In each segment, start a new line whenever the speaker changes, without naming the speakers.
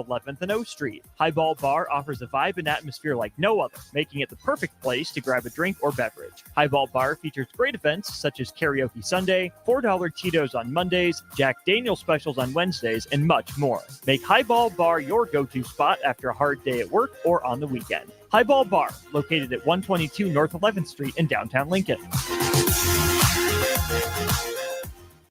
11th and O Street. Highball Bar offers a vibe and atmosphere like no other, making it the perfect place to grab a drink or beverage. Highball Bar features great events such as Karaoke Sunday, $4 Cheetos on Mondays, Jack Daniel's specials on Wednesdays, and much more. Make Highball Bar your go-to spot after a hard day at work or on the weekend. Highball Bar, located at 122 North 11th Street in downtown Lincoln.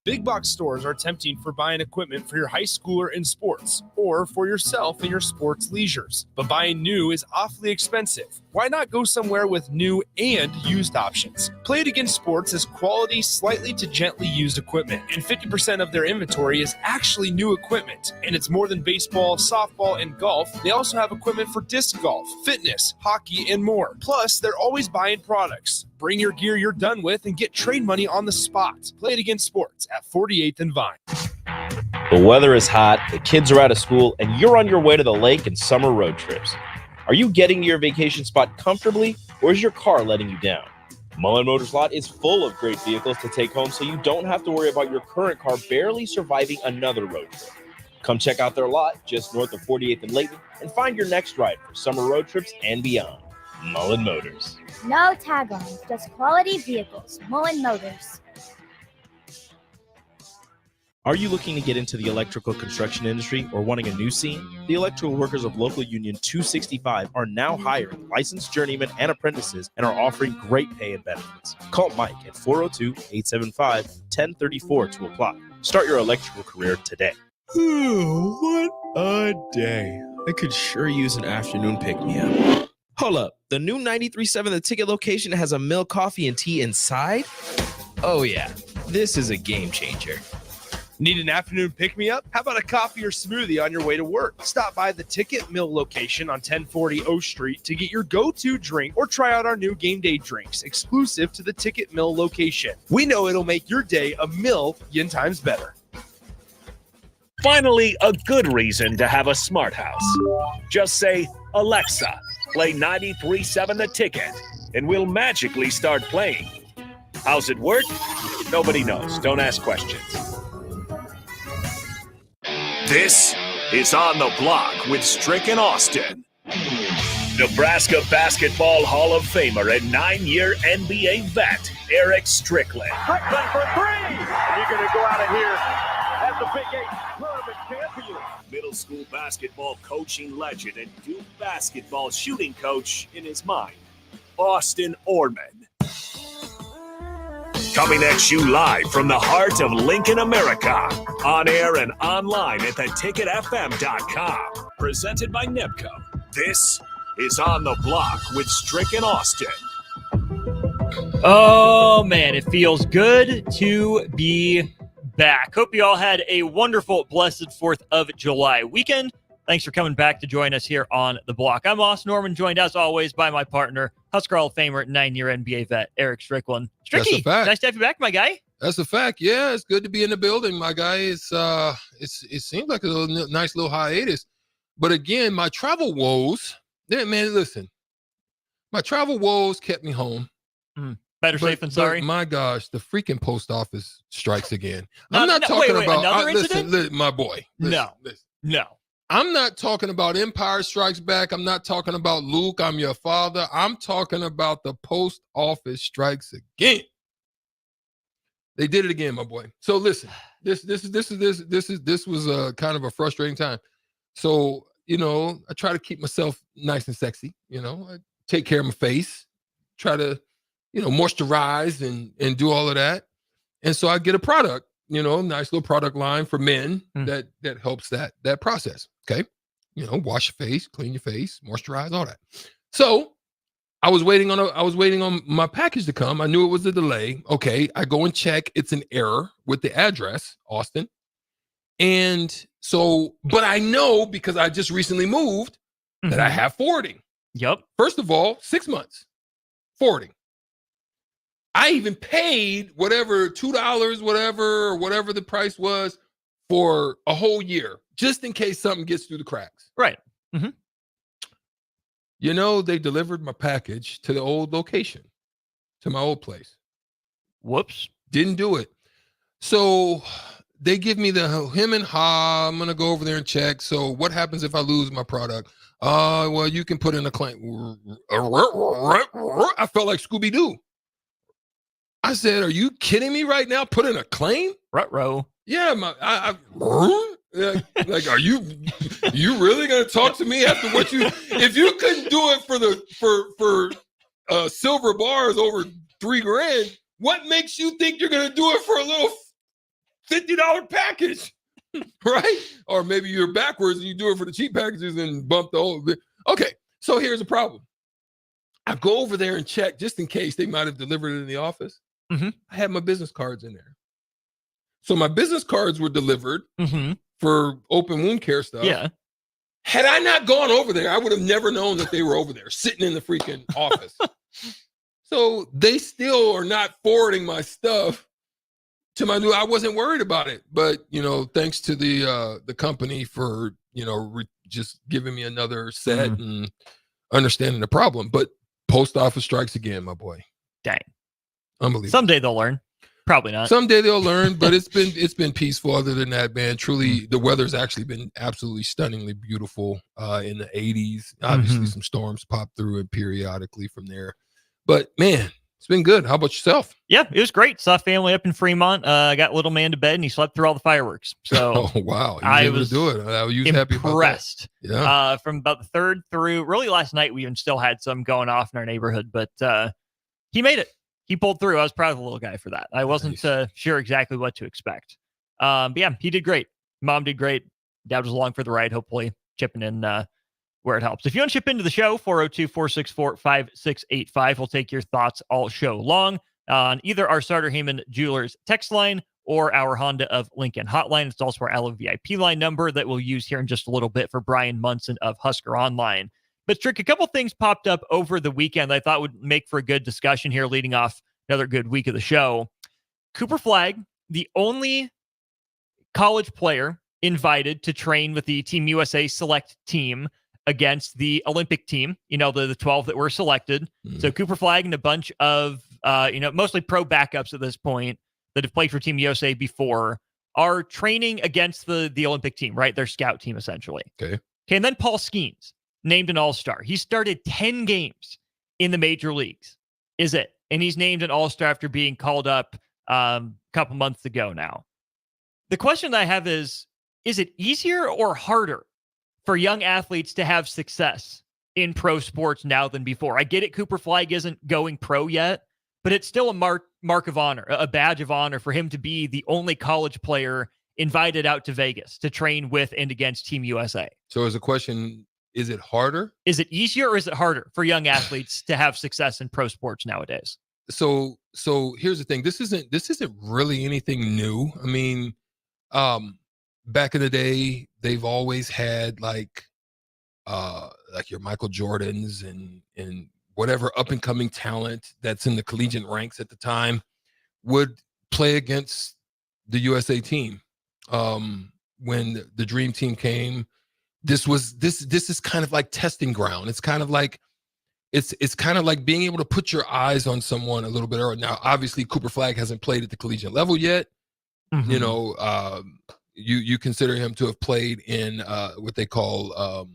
Big box stores are tempting for buying equipment for your high schooler in sports or for yourself in your sports leisures. But buying new is awfully expensive. Why not go somewhere with new and used options? Play It Again Sports is quality, slightly to gently used equipment, and 50% of their inventory is actually new equipment. And it's more than baseball, softball, and golf. They also have equipment for disc golf, fitness, hockey, and more. Plus, they're always buying products. Bring your gear you're done with and get trade money on the spot. Play It Again Sports at 48th and Vine.
The weather is hot, the kids are out of school, and you're on your way to the lake and summer road trips. Are you getting to your vacation spot comfortably, or is your car letting you down? Mullen Motors Lot is full of great vehicles to take home, so you don't have to worry about your current car barely surviving another road trip. Come check out their lot just north of 48th and Layton and find your next ride for summer road trips and beyond. Mullen Motors.
No taglines, just quality vehicles. Mullen Motors.
Are you looking to get into the electrical construction industry or wanting a new scene? The electrical workers of Local Union 265 are now hiring licensed journeymen and apprentices and are offering great pay and benefits. Call Mike at 402-875-1034 to apply. Start your electrical career today.
What a day. I could sure use an afternoon pick-me-up.
Hold up. The new 93.7 The Ticket location has a milk, coffee, and tea inside? Oh, yeah. This is a game changer.
Need an afternoon pick-me-up? How about a coffee or smoothie on your way to work? Stop by the Ticket Mill location on 1040 O Street to get your go-to drink or try out our new game day drinks exclusive to the Ticket Mill location. We know it'll make your day a million times better.
Finally, a good reason to have a smart house. Just say, Alexa, play 93.7 The Ticket, and we'll magically start playing. How's it work? Nobody knows. Don't ask questions. This is On the Block with Strick and Austin. Nebraska Basketball Hall of Famer and 9-year NBA vet, Eric Strickland.
Strickland for three! And you're going to go out of here as the Big 8 tournament champion.
Middle school basketball coaching legend and Duke basketball shooting coach in his mind, Austin Orman. Coming at you live from the heart of Lincoln, America. On air and online at theticketfm.com. Presented by NEBCO. This is On the Block with Strick and Austin.
Oh, man, it feels good to be back. Hope you all had a wonderful, blessed 4th of July weekend. Thanks for coming back to join us here on The Block. I'm Austin Norman, joined as always by my partner, Husker Hall of Famer, 9-year NBA vet, Eric Strickland. Stricky, nice to have you back, my guy.
That's a fact. Yeah, it's good to be in the building, my guy. It seems like a nice little hiatus. But again, my travel woes, man, listen. My travel woes kept me home.
Better safe than sorry.
My gosh, the freaking post office strikes again. I'm not talking about
another incident?
Listen, my boy.
No.
I'm not talking about Empire Strikes Back. I'm not talking about Luke, I'm your father. I'm talking about the post office strikes again. They did it again, my boy. So listen, this was a kind of a frustrating time. So, I try to keep myself nice and sexy, I take care of my face, try to, moisturize and do all of that. And so I get a product, nice little product line for men that helps that process. Okay. Wash your face, clean your face, moisturize, all that. So I was waiting on my package to come. I knew it was a delay. Okay. I go and check. It's an error with the address, Austin. And so, but I know because I just recently moved that I have forwarding.
Yep.
First of all, 6 months forwarding. I even paid whatever, $2, whatever the price was for a whole year, just in case something gets through the cracks.
Right.
They delivered my package to the old location, to my old place.
Whoops.
Didn't do it. So they give me the him and ha. I'm gonna go over there and check. So what happens if I lose my product? Well, you can put in a claim. I felt like Scooby-Doo. I said, "Are you kidding me right now? Put in a claim?"
Ruh-roh.
Yeah, like, are you really gonna talk to me after what you? If you couldn't do it for silver bars over $3,000, what makes you think you're gonna do it for a little $50 package, right? Or maybe you're backwards and you do it for the cheap packages and bump the whole bit. Okay, so here's the problem. I go over there and check just in case they might have delivered it in the office.
Mm-hmm.
I had my business cards in there. So my business cards were delivered
Mm-hmm.
for open wound care stuff.
Yeah.
Had I not gone over there, I would have never known that they were over there sitting in the freaking office. So they still are not forwarding my stuff to my new. I wasn't worried about it, but thanks to the company for just giving me another set and understanding the problem. But post office strikes again, my boy.
Dang.
Unbelievable.
Someday they'll learn. Probably not.
Someday they'll learn, but it's been peaceful. Other than that, man, truly the weather's actually been absolutely stunningly beautiful in the 80s. Obviously, some storms pop through it periodically from there, but man, it's been good. How about yourself?
Yeah, it was great. Saw family up in Fremont. I got little man to bed, and he slept through all the fireworks. So,
oh wow,
I was
able to do it. I was
impressed.
happy about that. Yeah.
From about the 3rd through really last night, we even still had some going off in our neighborhood, but he made it. He pulled through. I was proud of the little guy for that. I wasn't sure exactly what to expect. But yeah, he did great. Mom did great. Dad was along for the ride, hopefully chipping in where it helps. If you want to chip into the show, 402-464-5685. We'll take your thoughts all show long on either our Starter Heyman Jewelers text line or our Honda of Lincoln hotline. It's also our Allo VIP line number that we'll use here in just a little bit for Brian Munson of Husker Online. But Strick, a couple things popped up over the weekend that I thought would make for a good discussion here, leading off another good week of the show. Cooper Flagg, the only college player invited to train with the Team USA select team against the Olympic team, the 12 that were selected. So Cooper Flagg and a bunch of, mostly pro backups at this point that have played for Team USA before are training against the Olympic team, right? Their scout team, essentially.
Okay.
And then Paul Skeens, named an all-star. He started 10 games in the major leagues, is it? And he's named an all-star after being called up a couple months ago now. The question that I have is it easier or harder for young athletes to have success in pro sports now than before? I get it, Cooper Flagg isn't going pro yet, but it's still a mark of honor, a badge of honor for him to be the only college player invited out to Vegas to train with and against Team USA.
So is the question, is it harder?
Is it easier or is it harder for young athletes to have success in pro sports nowadays?
So here's the thing. This isn't really anything new. I mean, back in the day, they've always had like your Michael Jordans and whatever up and coming talent that's in the collegiate ranks at the time would play against the USA team. When the Dream Team came, this is kind of like testing ground. It's kind of like being able to put your eyes on someone a little bit earlier. Now, obviously, Cooper Flagg hasn't played at the collegiate level yet. You consider him to have played in what they call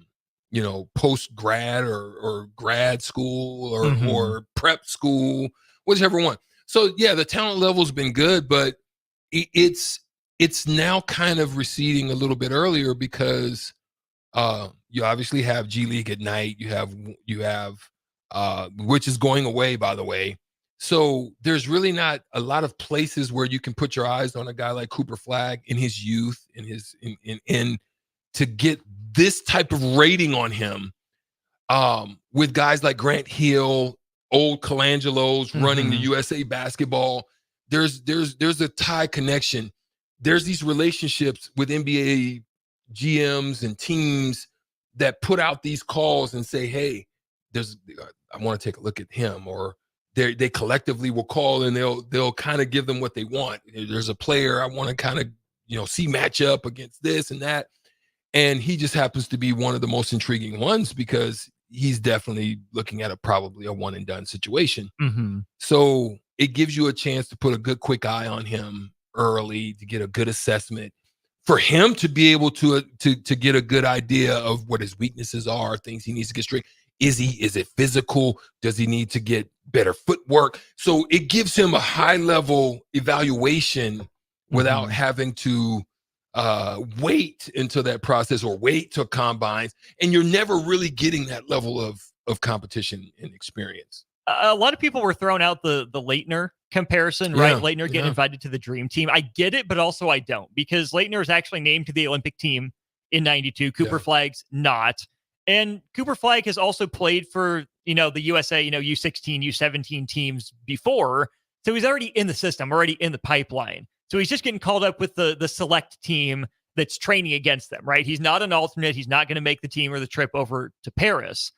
post grad or grad school or prep school, whichever one. So yeah, the talent level's been good, but it's now kind of receding a little bit earlier because you obviously have G League at night. You have which is going away, by the way. So there's really not a lot of places where you can put your eyes on a guy like Cooper Flagg in his youth, in to get this type of rating on him with guys like Grant Hill, old Colangelo's running the USA basketball. There's a tie connection. There's these relationships with NBA GMs and teams that put out these calls and say, hey, I want to take a look at him, or they collectively will call and they'll kind of give them what they want. There's a player I want to kind of, see match up against this and that. And he just happens to be one of the most intriguing ones because he's definitely looking at probably a one and done situation. So it gives you a chance to put a good quick eye on him early to get a good assessment, for him to be able to get a good idea of what his weaknesses are, things he needs to get straight. Is it physical? Does he need to get better footwork? So it gives him a high level evaluation without having to wait until that process or wait till combines. And you're never really getting that level of competition and experience.
A lot of people were throwing out the Leitner comparison, right? Leitner getting invited to the dream team. I get it, but also I don't, because Leitner is actually named to the Olympic team in 92. Cooper Flagg's not. And Cooper Flagg has also played for, the USA, U16, U17 teams before. So he's already in the system, already in the pipeline. So he's just getting called up with the select team that's training against them, right? He's not an alternate. He's not going to make the team or the trip over to Paris.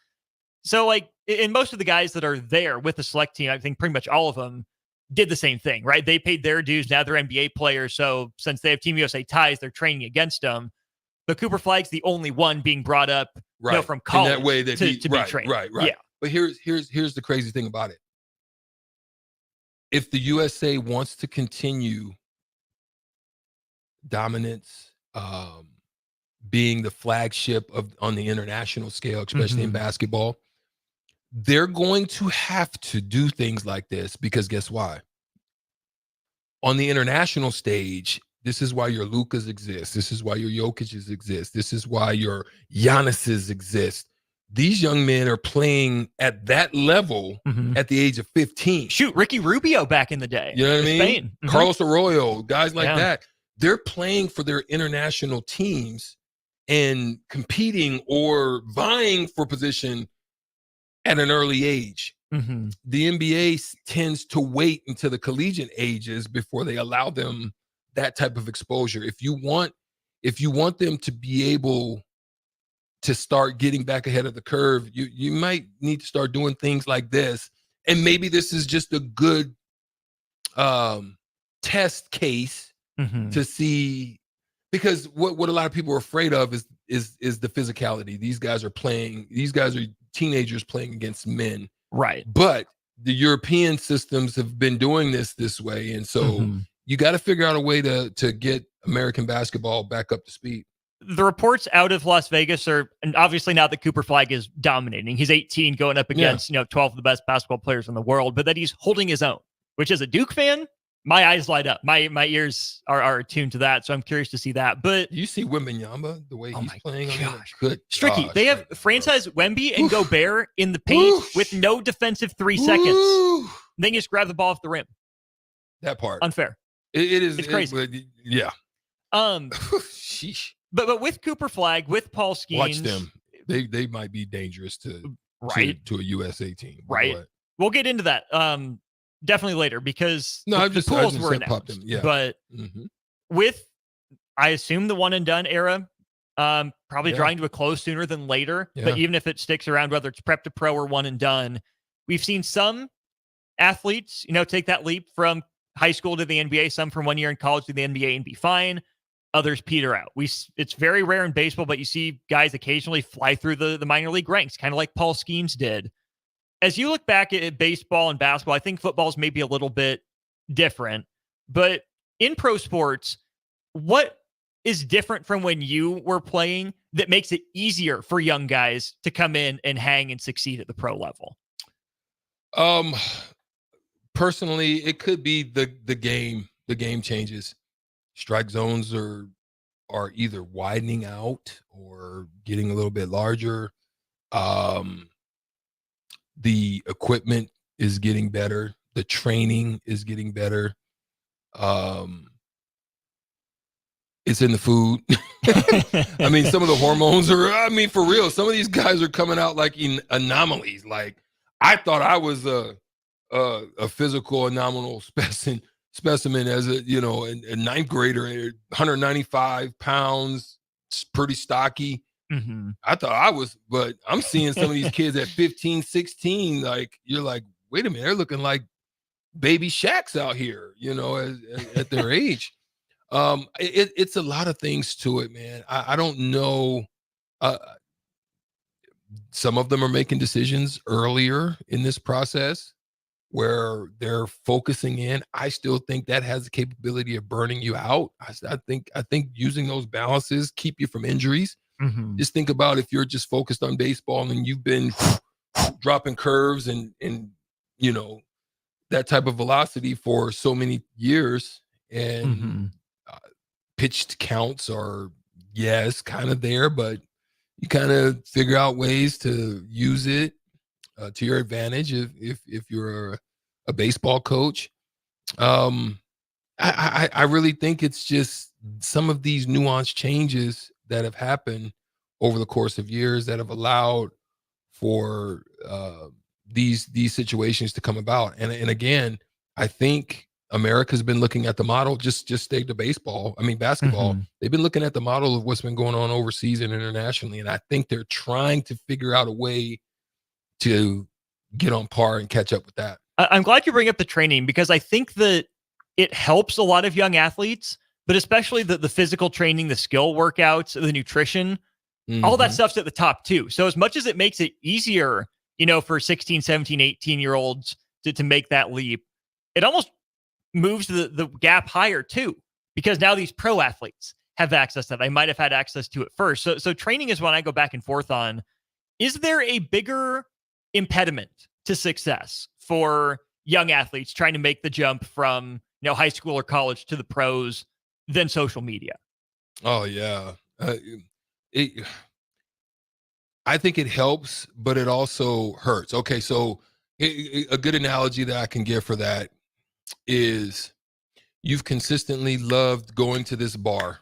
So, and most of the guys that are there with the select team, I think pretty much all of them did the same thing, right? They paid their dues. Now they're NBA players. So since they have Team USA ties, they're training against them. But Cooper Flagg's the only one being brought up from college
in that way that
to be trained.
Right.
Yeah.
But here's the crazy thing about it. If the USA wants to continue dominance, being the flagship on the international scale, especially in basketball, they're going to have to do things like this, because guess why? On the international stage, this is why your Lukas exist. This is why your Jokic's exist. This is why your Giannis's exist. These young men are playing at that level at the age of 15.
Shoot, Ricky Rubio back in the day.
You know what I mean?
Spain.
Carlos Arroyo, guys like that. They're playing for their international teams and competing or vying for position at an early age. The NBA tends to wait until the collegiate ages before they allow them that type of exposure. If you want them to be able to start getting back ahead of the curve, you might need to start doing things like this. And maybe this is just a good test case to see, because what a lot of people are afraid of is the physicality. These guys are teenagers playing against men.
Right.
But the European systems have been doing this way. And so you got to figure out a way to get American basketball back up to speed.
The reports out of Las Vegas are, and obviously now that Cooper Flagg is dominating, he's 18 going up against, 12 of the best basketball players in the world, but that he's holding his own, which as a Duke fan, my eyes light up. My ears are attuned to that. So I'm curious to see that. But
you see Wembanyama, the way he's playing. Good.
Stricky, they have franchise Wemby and Gobert in the paint with no defensive 3 seconds. Then you just grab the ball off the rim.
That part.
Unfair.
It is.
It's crazy.
Yeah.
Sheesh. But with Cooper Flagg, with Paul Skeens.
Watch them. They might be dangerous to a USA team.
Right. We'll get into that. Definitely later, because the pools were announced. But with, I assume, the one and done era, probably drawing to a close sooner than later. But even if it sticks around, whether it's prep to pro or one and done, we've seen some athletes, take that leap from high school to the NBA, some from 1 year in college to the NBA and be fine. Others peter out. It's very rare in baseball, but you see guys occasionally fly through the minor league ranks, kind of like Paul Skeens did. As you look back at baseball and basketball, I think football's maybe a little bit different. But in pro sports, what is different from when you were playing that makes it easier for young guys to come in and hang and succeed at the pro level?
Personally, it could be the game. The game changes. Strike zones are either widening out or getting a little bit larger. The equipment is getting better. The training is getting better. It's in the food. I mean, some of the hormones are, for real, some of these guys are coming out like in anomalies. Like, I thought I was a physical anomalous specimen as a ninth grader, 195 pounds, pretty stocky. I thought I was, but I'm seeing some of these kids at 15, 16, like, you're like, wait a minute, they're looking like baby Shaqs out here, at their age. It's a lot of things to it, man. I don't know. Some of them are making decisions earlier in this process. where they're focusing in. I still think that has the capability of burning you out. I think using those balances keep you from injuries.
Mm-hmm.
Just think about if you're just focused on baseball and you've been dropping curves and that type of velocity for so many years, and pitched counts are kind of there, but you kind of figure out ways to use it to your advantage if you're a baseball coach. I really think it's just some of these nuanced changes that have happened over the course of years that have allowed for these situations to come about. And again, I think America's been looking at the model, just stay to basketball. They've been looking at the model of what's been going on overseas and internationally. And I think they're trying to figure out a way to get on par and catch up with that.
I'm glad you bring up the training, because I think that it helps a lot of young athletes, but especially the physical training, the skill workouts, the nutrition, all that stuff's at the top too. So as much as it makes it easier, for 16, 17, 18-year-olds to make that leap, it almost moves the gap higher too, because now these pro athletes have access that they might have had access to at first. So training is one I go back and forth on. Is there a bigger impediment to success for young athletes trying to make the jump from high school or college to the pros than social media?
Oh yeah. I think it helps, but it also hurts. Okay, so a good analogy that I can give for that is you've consistently loved going to this bar,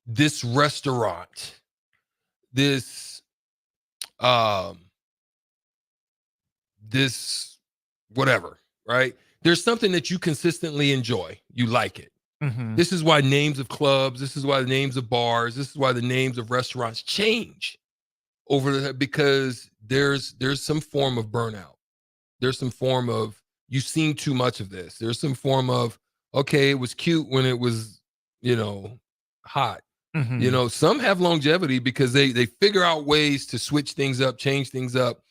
this restaurant, this whatever, right? There's something that you consistently enjoy. You like it. This is why names of clubs, this is why the names of bars, this is why the names of restaurants change because there's some form of burnout. There's some form of, you've seen too much of this. There's some form of, okay, it was cute when it was, hot. Some have longevity because they figure out ways to switch things up, change things up.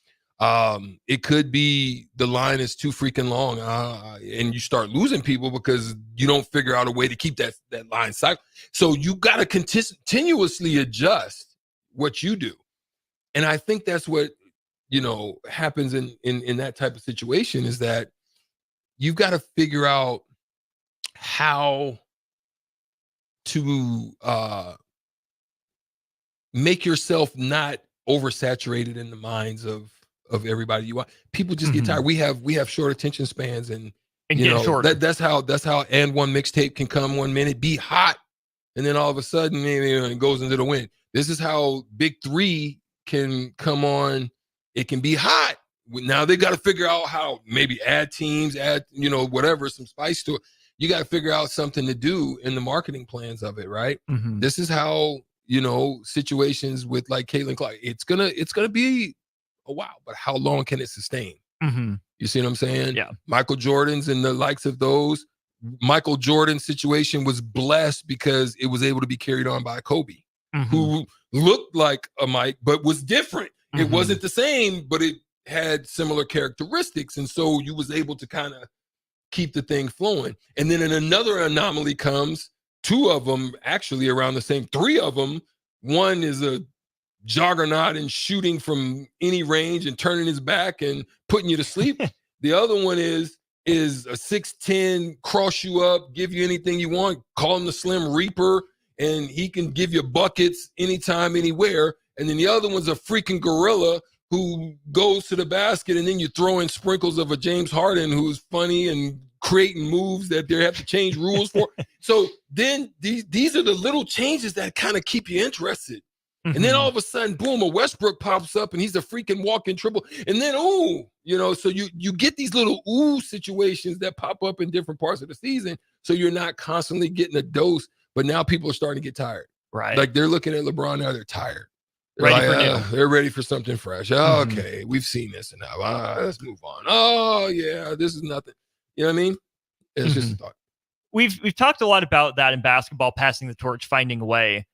It could be the line is too freaking long, and you start losing people because you don't figure out a way to keep that line cycle. So you got to continuously adjust what you do. And I think that's what, happens in that type of situation, is that you've got to figure out how to make yourself not oversaturated in the minds of everybody you want. People just get tired. We have short attention spans, and that's how and one mixtape can come 1 minute, be hot, and then all of a sudden it goes into the wind. This is how Big Three can come on. It can be hot. Now they got to figure out how maybe add teams, whatever, some spice to it. You got to figure out something to do in the marketing plans of it, right? This is how, situations with like Caitlin Clark, it's gonna be a while, but how long can it sustain? You see what I'm saying?
Yeah.
Michael Jordan's and the likes of those. Michael Jordan's situation was blessed because it was able to be carried on by Kobe, who looked like a Mike, but was different. It wasn't the same, but it had similar characteristics. And so you was able to kind of keep the thing flowing. And then another anomaly comes, two of them actually around the same, three of them. One is a juggernaut and shooting from any range and turning his back and putting you to sleep. The other one is a 6'10", cross you up, give you anything you want, call him the Slim Reaper, and he can give you buckets anytime, anywhere. And then the other one's a freaking gorilla who goes to the basket, and then you throw in sprinkles of a James Harden who's funny and creating moves that they have to change rules for. So then these are the little changes that kind of keep you interested. And then all of a sudden, boom, a Westbrook pops up and he's a freaking walking triple. And then, so you get these little situations that pop up in different parts of the season. So you're not constantly getting a dose, but now people are starting to get tired.
Right.
Like they're looking at LeBron now, they're tired. They're ready for something fresh. Okay, we've seen this enough. Let's move on. Oh, yeah, this is nothing. You know what I mean? It's just a thought.
We've talked a lot about that in basketball, passing the torch, finding a way.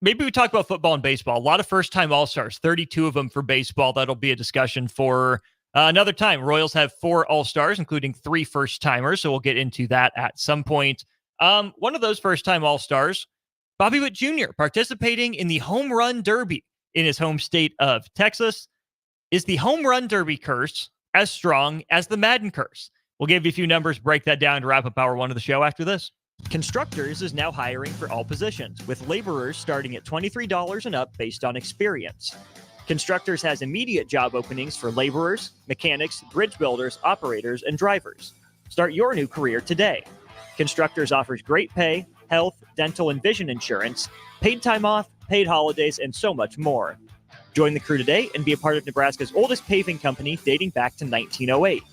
Maybe we talk about football and baseball. A lot of first-time All-Stars, 32 of them for baseball. That'll be a discussion for Another time, Royals have 4 All-Stars, including 3 first-timers, so we'll get into that at some point. One of those first-time All-Stars, Bobby Witt Jr., participating in the Home Run Derby in his home state of Texas. Is the Home Run Derby curse as strong as the Madden curse? We'll give you a few numbers, break that down to wrap up hour 1 of the show after this. Constructors is now hiring for all positions, with laborers starting at $23 and up based on experience. Constructors has immediate job openings for laborers, mechanics, bridge builders, operators, and drivers. Start your new career today. Constructors offers great pay, health, dental, and vision insurance, paid time off, paid holidays, and so much more. Join the crew today and be a part of Nebraska's oldest paving company dating back to 1908.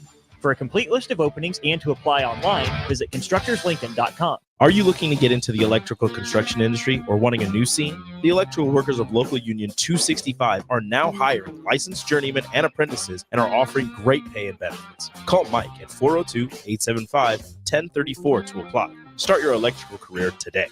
For a complete list of openings and to apply online, visit constructorslincoln.com.
Are you looking to get into the electrical construction industry or wanting a new scene? The electrical workers of local union 265 are now hiring licensed journeymen and apprentices and are offering great pay and benefits. Call Mike at 402-875-1034 to apply. Start your electrical career today.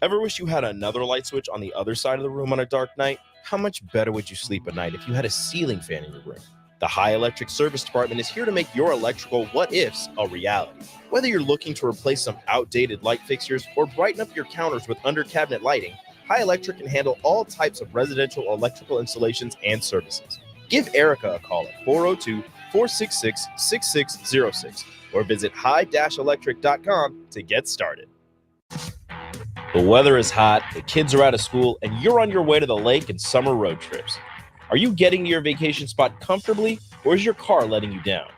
Ever wish you had another light switch on the other side of the room on a dark night? How much better would you sleep at night if you had a ceiling fan in your room? The High Electric Service Department is here to make your electrical what-ifs a reality. Whether you're looking to replace some outdated light fixtures or brighten up your counters with under-cabinet lighting, High Electric can handle all types of residential electrical installations and services. Give Erica a call at 402-466-6606 or visit high-electric.com to get started. The weather is hot, the kids are out of school, and you're on your way to the lake and summer road trips. Are you getting to your vacation spot comfortably, or is your car letting you down?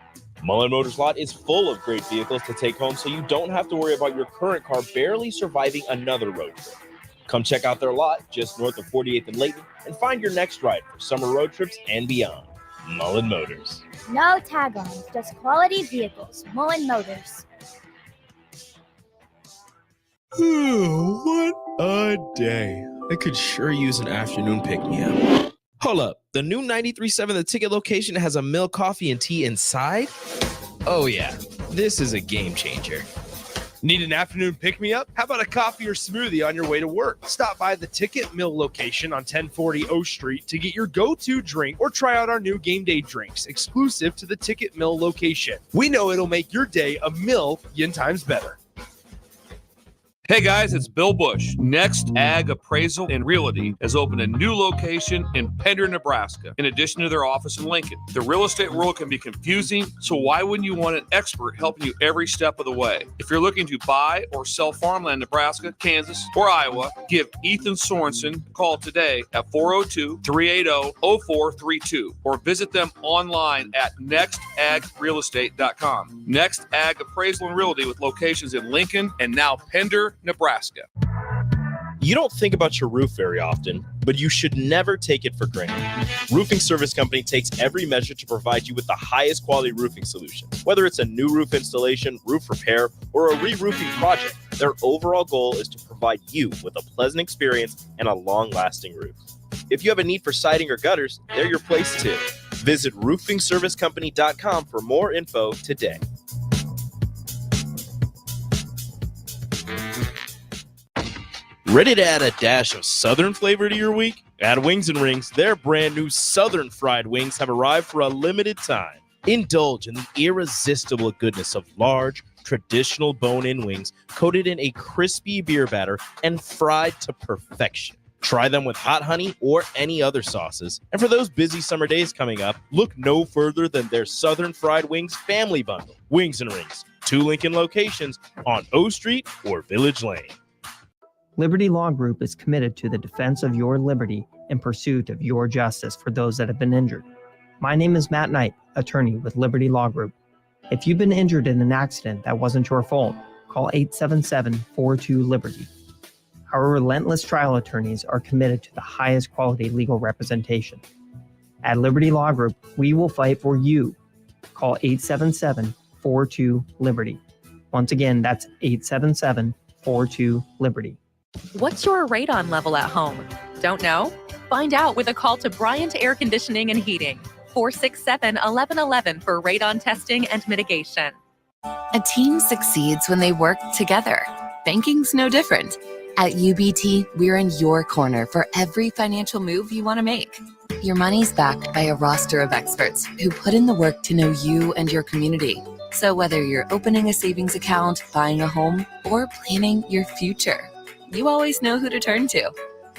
Mullen Motors Lot is full of great vehicles to take home, so you don't have to worry about your current car barely surviving another road trip. Come check out their lot just north of 48th and Layton and find your next ride for summer road trips and beyond. Mullen Motors.
No tag-ons, just quality vehicles. Mullen Motors.
What a day. I could sure use an afternoon pick-me-up. Hold up, the new 93.7 The Ticket location has a milk, coffee, and tea inside? Oh yeah, this is a game changer.
Need an afternoon pick-me-up? How about a coffee or smoothie on your way to work? Stop by the Ticket Mill location on 1040 O Street to get your go-to drink or try out our new game day drinks exclusive to the Ticket Mill location. We know it'll make your day a million times better.
Hey guys, it's Bill Bush. Next Ag Appraisal and Realty has opened a new location in Pender, Nebraska, in addition to their office in Lincoln. The real estate world can be confusing, so why wouldn't you want an expert helping you every step of the way? If you're looking to buy or sell farmland in Nebraska, Kansas, or Iowa, give Ethan Sorensen a call today at 402-380-0432 or visit them online at nextagrealestate.com. Next Ag Appraisal and Realty with locations in Lincoln and now Pender, Nebraska.
You don't think about your roof very often, but you should never take it for granted. Roofing Service Company takes every measure to provide you with the highest quality roofing solution. Whether it's a new roof installation, roof repair, or a re-roofing project, their overall goal is to provide you with a pleasant experience and a long-lasting roof. If you have a need for siding or gutters, they're your place too. Visit roofingservicecompany.com for more info today. Ready to add a dash of Southern flavor to your week? At Wings and Rings, their brand new Southern fried wings have arrived for a limited time. Indulge in the irresistible goodness of large, traditional bone-in wings coated in a crispy beer batter and fried to perfection. Try them with hot honey or any other sauces. And for those busy summer days coming up, look no further than their Southern Fried Wings Family Bundle. Wings and Rings, 2 Lincoln locations on O Street or Village Lane.
Liberty Law Group is committed to the defense of your liberty in pursuit of your justice for those that have been injured. My name is Matt Knight, attorney with Liberty Law Group. If you've been injured in an accident that wasn't your fault, call 877-42-LIBERTY. Our relentless trial attorneys are committed to the highest quality legal representation. At Liberty Law Group, we will fight for you. Call 877-42-LIBERTY. Once again, that's 877-42-LIBERTY.
What's your radon level at home? Don't know? Find out with a call to Bryant Air Conditioning and Heating, 467-1111 for radon testing and mitigation.
A team succeeds when they work together. Banking's no different. At UBT, we're in your corner for every financial move you want to make. Your money's backed by a roster of experts who put in the work to know you and your community. So whether you're opening a savings account, buying a home, or planning your future, you always know who to turn to.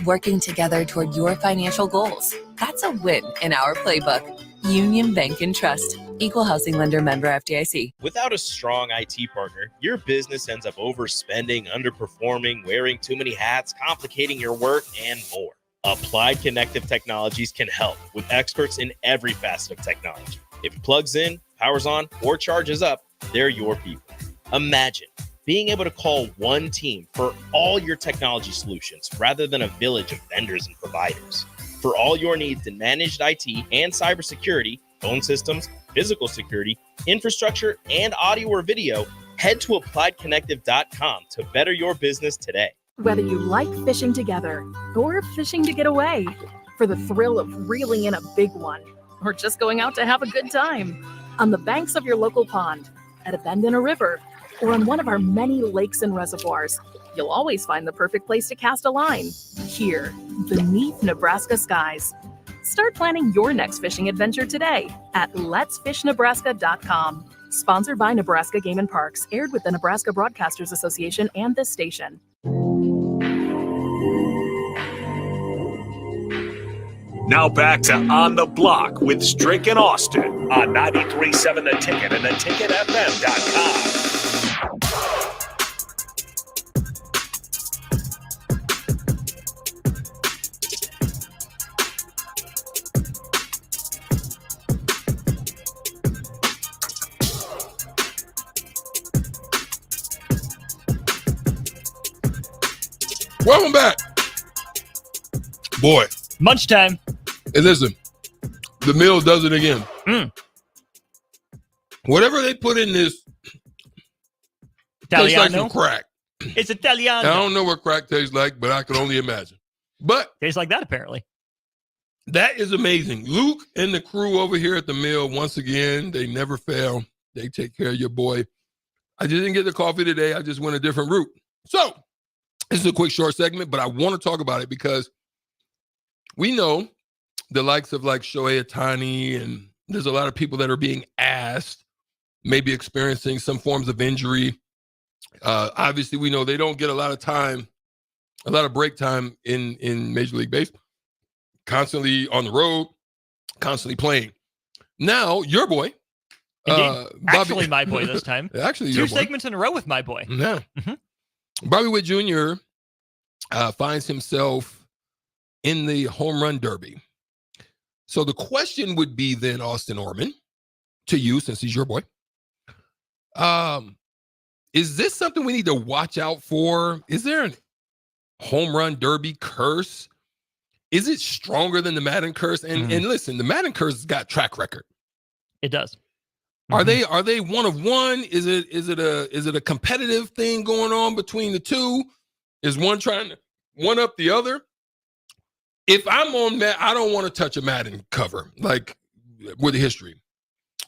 Working together toward your financial goals. That's a win in our playbook. Union Bank and Trust. Equal housing lender, member FDIC.
Without a strong IT partner, your business ends up overspending, underperforming, wearing too many hats, complicating your work, and more. Applied Connective Technologies can help with experts in every facet of technology. If it plugs in, powers on, or charges up, they're your people. Imagine being able to call one team for all your technology solutions rather than a village of vendors and providers. For all your needs in managed IT and cybersecurity, phone systems, physical security, infrastructure, and audio or video, head to appliedconnective.com to better your business today.
Whether you like fishing together or fishing to get away, for the thrill of reeling in a big one, or just going out to have a good time, on the banks of your local pond, at a bend in a river, or on one of our many lakes and reservoirs, you'll always find the perfect place to cast a line. Here, beneath Nebraska skies. Start planning your next fishing adventure today at letsfishnebraska.com. Sponsored by Nebraska Game and Parks, aired with the Nebraska Broadcasters Association and this station.
Now back to On the Block with Strick and Austin on 93.7 The Ticket and theticketfm.com.
Welcome back. Boy.
Munch time.
Hey, listen. The meal does it again. Whatever they put in this tastes like some crack.
It's Italiano.
I don't know what crack tastes like, but I can only imagine. But
tastes like that, apparently.
That is amazing. Luke and the crew over here at the mill, once again, they never fail. They take care of your boy. I just didn't get the coffee today. I just went a different route. So, this is a quick, short segment, but I want to talk about it because we know the likes of like Shohei Ohtani, and there's a lot of people that are being asked, maybe experiencing some forms of injury. Obviously, we know they don't get a lot of time, a lot of break time in Major League Baseball. Constantly on the road, constantly playing. Now, your boy.
Actually, my boy this time.
Actually,
two segments in a row with my boy.
Yeah. Bobby Witt Jr. Finds himself in the home run derby. So the question would be then, Austin Orman, to you, since he's your boy. Is this something we need to watch out for? Is there a home run derby curse? Is it stronger than the Madden curse? And listen, the Madden curse has got track record.
It does.
Are they one of one? Is it a competitive thing going on between the two? Is one trying to one up the other? If I'm on that, I don't want to touch a Madden cover, like with the history.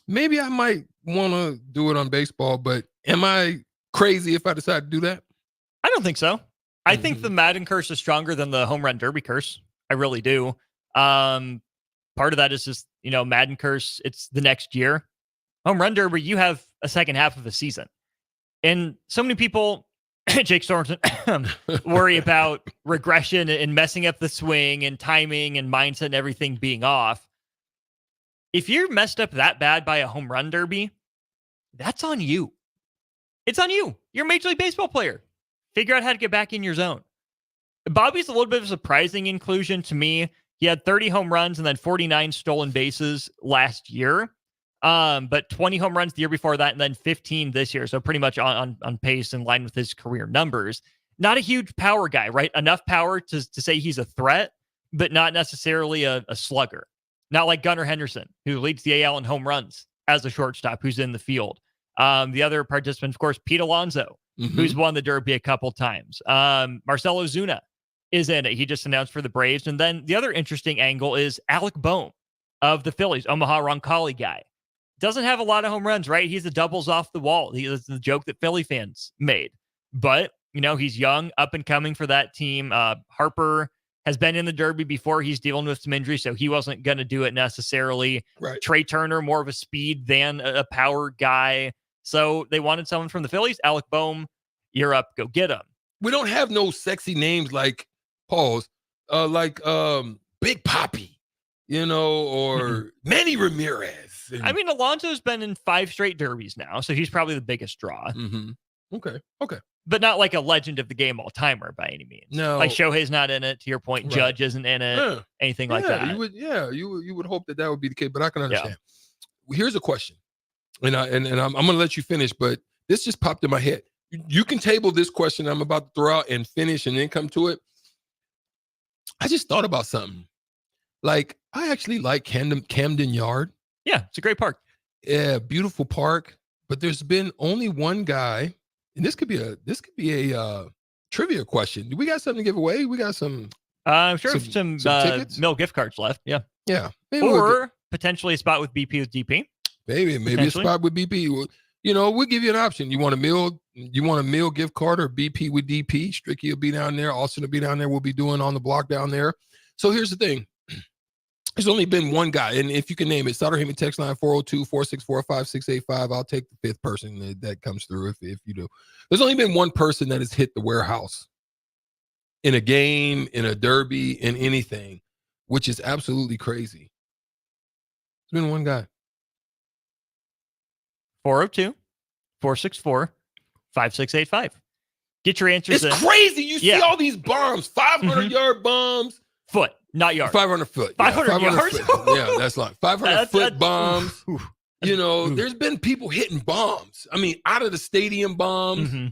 Maybe I might want to do it on baseball, but am I crazy if I decide to do that?
I don't think so. I think the Madden curse is stronger than the home run derby curse. I really do. Part of that is just, Madden curse, it's the next year. Home run derby, you have a second half of a season. And so many people, Jake Sorensen, worry about regression and messing up the swing and timing and mindset and everything being off. If you're messed up that bad by a home run derby, that's on you. It's on you. You're a Major League Baseball player. Figure out how to get back in your zone. Bobby's a little bit of a surprising inclusion to me. He had 30 home runs and then 49 stolen bases last year. But 20 home runs the year before that, and then 15 this year. So pretty much on pace in line with his career numbers. Not a huge power guy, right? Enough power to say he's a threat, but not necessarily a slugger. Not like Gunnar Henderson, who leads the AL in home runs as a shortstop, who's in the field. The other participant, of course, Pete Alonso, who's won the Derby a couple times. Marcell Ozuna is in it. He just announced for the Braves. And then the other interesting angle is Alec Bohm of the Phillies, Omaha Roncalli guy. Doesn't have a lot of home runs, right? He's a doubles off the wall. He's the joke that Philly fans made. But, he's young, up and coming for that team. Harper has been in the Derby before. He's dealing with some injuries, so he wasn't going to do it necessarily.
Right.
Trey Turner, more of a speed than a power guy. So they wanted someone from the Phillies. Alec Boehm, you're up. Go get him.
We don't have no sexy names like Big Papi, or Manny Ramirez.
I mean, Alonso's been in 5 straight derbies now, so he's probably the biggest draw.
Mm-hmm. Okay.
But not like a legend of the game all-timer by any means.
No.
Like Shohei's not in it, to your point.
Right.
Judge isn't in it, anything like that.
You would hope that would be the case, but I can understand. Here's a question, and I'm going to let you finish, but this just popped in my head. You can table this question I'm about to throw out and finish and then come to it. I just thought about something. Like, I actually like Camden Yard.
Yeah, it's a great park.
Yeah, beautiful park. But there's been only one guy, and this could be a trivia question. Do we got something to give away? We got some.
I'm sure some
tickets?
Mill gift cards left. Yeah.
Maybe
or potentially a spot with BP with DP.
Maybe a spot with BP. We'll give you an option. You want a meal gift card or BP with DP? Stricky will be down there. Austin will be down there. We'll be doing On the Block down there. So here's the thing. There's only been one guy, and if you can name it, Sutter Heyman text line 402-464-5685. I'll take the 5th person that comes through if you do. There's only been one person that has hit the warehouse in a game, in a derby, in anything, which is absolutely crazy. There's been one guy.
402-464-5685. Get your answers in.
It's crazy. You see all these bombs, 500-yard bombs.
Foot, not yard.
500 foot.
500 yards?
Foot. Yeah, that's like 500-foot bombs. There's been people hitting bombs. I mean, out of the stadium bombs.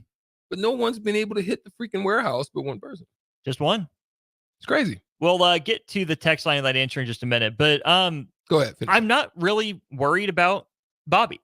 But no one's been able to hit the freaking warehouse but one person.
Just one.
It's crazy.
We'll get to the text line of that answer in just a minute. But
go ahead. Finish.
I'm not really worried about Bobby.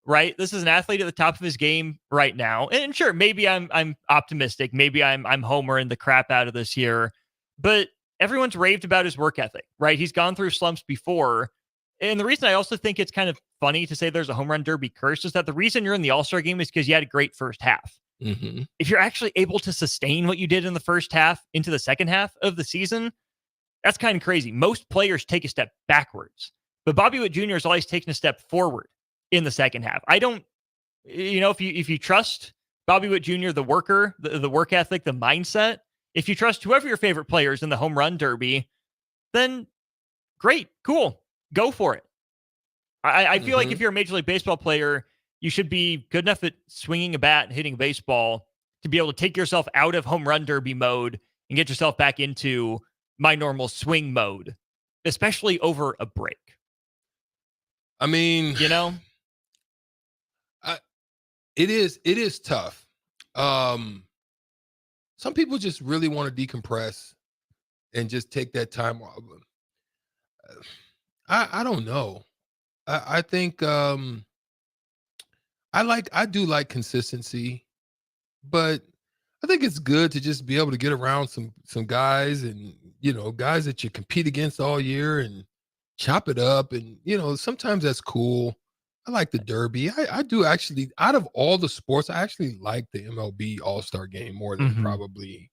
Right? This is an athlete at the top of his game right now. And sure, maybe I'm optimistic. Maybe I'm homering the crap out of this year. But everyone's raved about his work ethic, right? He's gone through slumps before. And the reason I also think it's kind of funny to say there's a home run derby curse is that the reason you're in the All-Star game is because you had a great first half. If you're actually able to sustain what you did in the first half into the second half of the season, that's kind of crazy. Most players take a step backwards, but Bobby Witt Jr. is always taking a step forward in the second half. I don't, if you trust Bobby Witt Jr., the worker, the work ethic, the mindset, if you trust whoever your favorite player is in the home run derby, then great, cool, go for it. I feel like if you're a Major League Baseball player, you should be good enough at swinging a bat and hitting a baseball to be able to take yourself out of home run derby mode and get yourself back into my normal swing mode, especially over a break.
I mean, it is tough. Some people just really want to decompress and just take that time off. I don't know. I think I do like consistency, but I think it's good to just be able to get around some guys and guys that you compete against all year and chop it up, and sometimes that's cool. I like the Derby. I do actually, out of all the sports, I actually like the MLB All-Star Game more than probably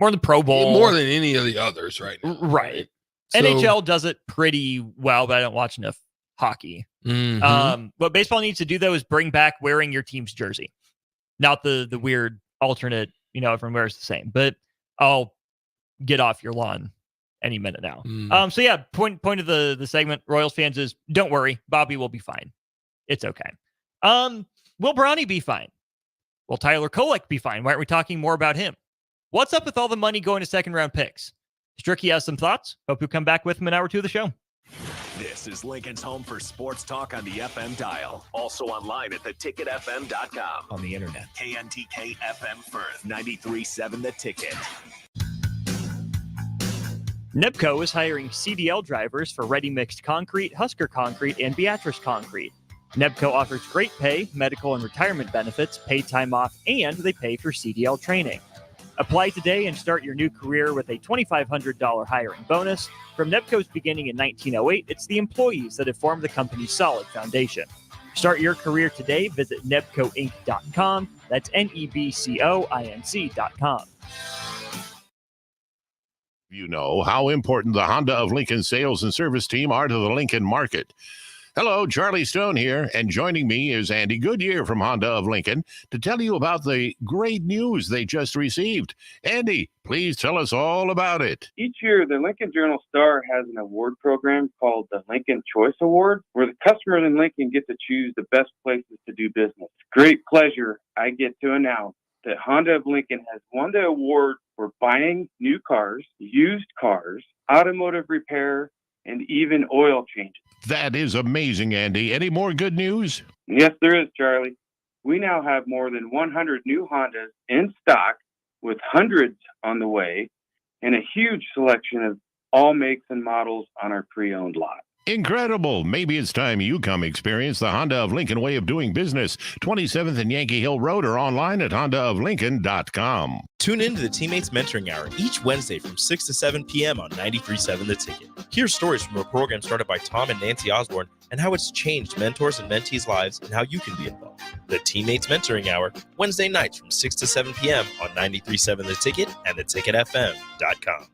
more than Pro Bowl,
more than any of the others right now.
Right. So, NHL does it pretty well, but I don't watch enough hockey. What baseball needs to do though is bring back wearing your team's jersey, not the weird alternate. Everyone wears the same. But I'll get off your lawn any minute now. So yeah, point of the segment, Royals fans, is don't worry, Bobby will be fine. It's okay. Will Bronny be fine? Will Tyler Kolek be fine? Why aren't we talking more about him? What's up with all the money going to second round picks? Stricky has some thoughts. Hope you'll come back with him in hour 2 of the show.
This is Lincoln's home for sports talk on the FM dial. Also online at theticketfm.com. On the internet. KNTK FM Firth, 93.7 The Ticket.
NEPCO is hiring CDL drivers for Ready Mixed Concrete, Husker Concrete, and Beatrice Concrete. NEPCO offers great pay, medical and retirement benefits, paid time off, and they pay for CDL training. Apply today and start your new career with a $2,500 hiring bonus. From NEPCO's beginning in 1908, it's the employees that have formed the company's solid foundation. Start your career today. Visit nebcoinc.com. That's NEBCOINC.com.
You know how important the Honda of Lincoln sales and service team are to the Lincoln market. Hello, Charlie Stone here, and joining me is Andy Goodyear from Honda of Lincoln to tell you about the great news they just received. Andy, please tell us all about it.
Each year, the Lincoln Journal-Star has an award program called the Lincoln Choice Award, where the customers in Lincoln get to choose the best places to do business. Great pleasure, I get to announce that Honda of Lincoln has won the award for buying new cars, used cars, automotive repair, and even oil changes.
That is amazing, Andy. Any more good news?
Yes, there is, Charlie. We now have more than 100 new Hondas in stock, with hundreds on the way, and a huge selection of all makes and models on our pre-owned lot.
Incredible. Maybe it's time you come experience the Honda of Lincoln way of doing business. 27th and Yankee Hill Road, or online at hondaoflincoln.com.
Tune in to the Teammates Mentoring Hour each Wednesday from 6 to 7 p.m. on 93.7 The Ticket. Hear stories from a program started by Tom and Nancy Osborne and how it's changed mentors and mentees' lives and how you can be involved. The Teammates Mentoring Hour, Wednesday nights from 6 to 7 p.m. on 93.7 The Ticket and theticketfm.com.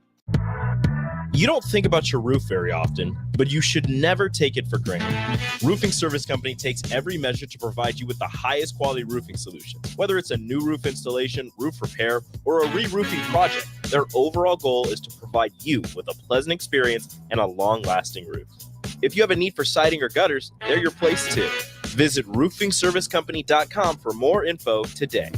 You don't think about your roof very often, but you should never take it for granted. Roofing Service Company takes every measure to provide you with the highest quality roofing solution. Whether it's a new roof installation, roof repair, or a re-roofing project, their overall goal is to provide you with a pleasant experience and a long-lasting roof. If you have a need for siding or gutters, they're your place too. Visit roofingservicecompany.com for more info today.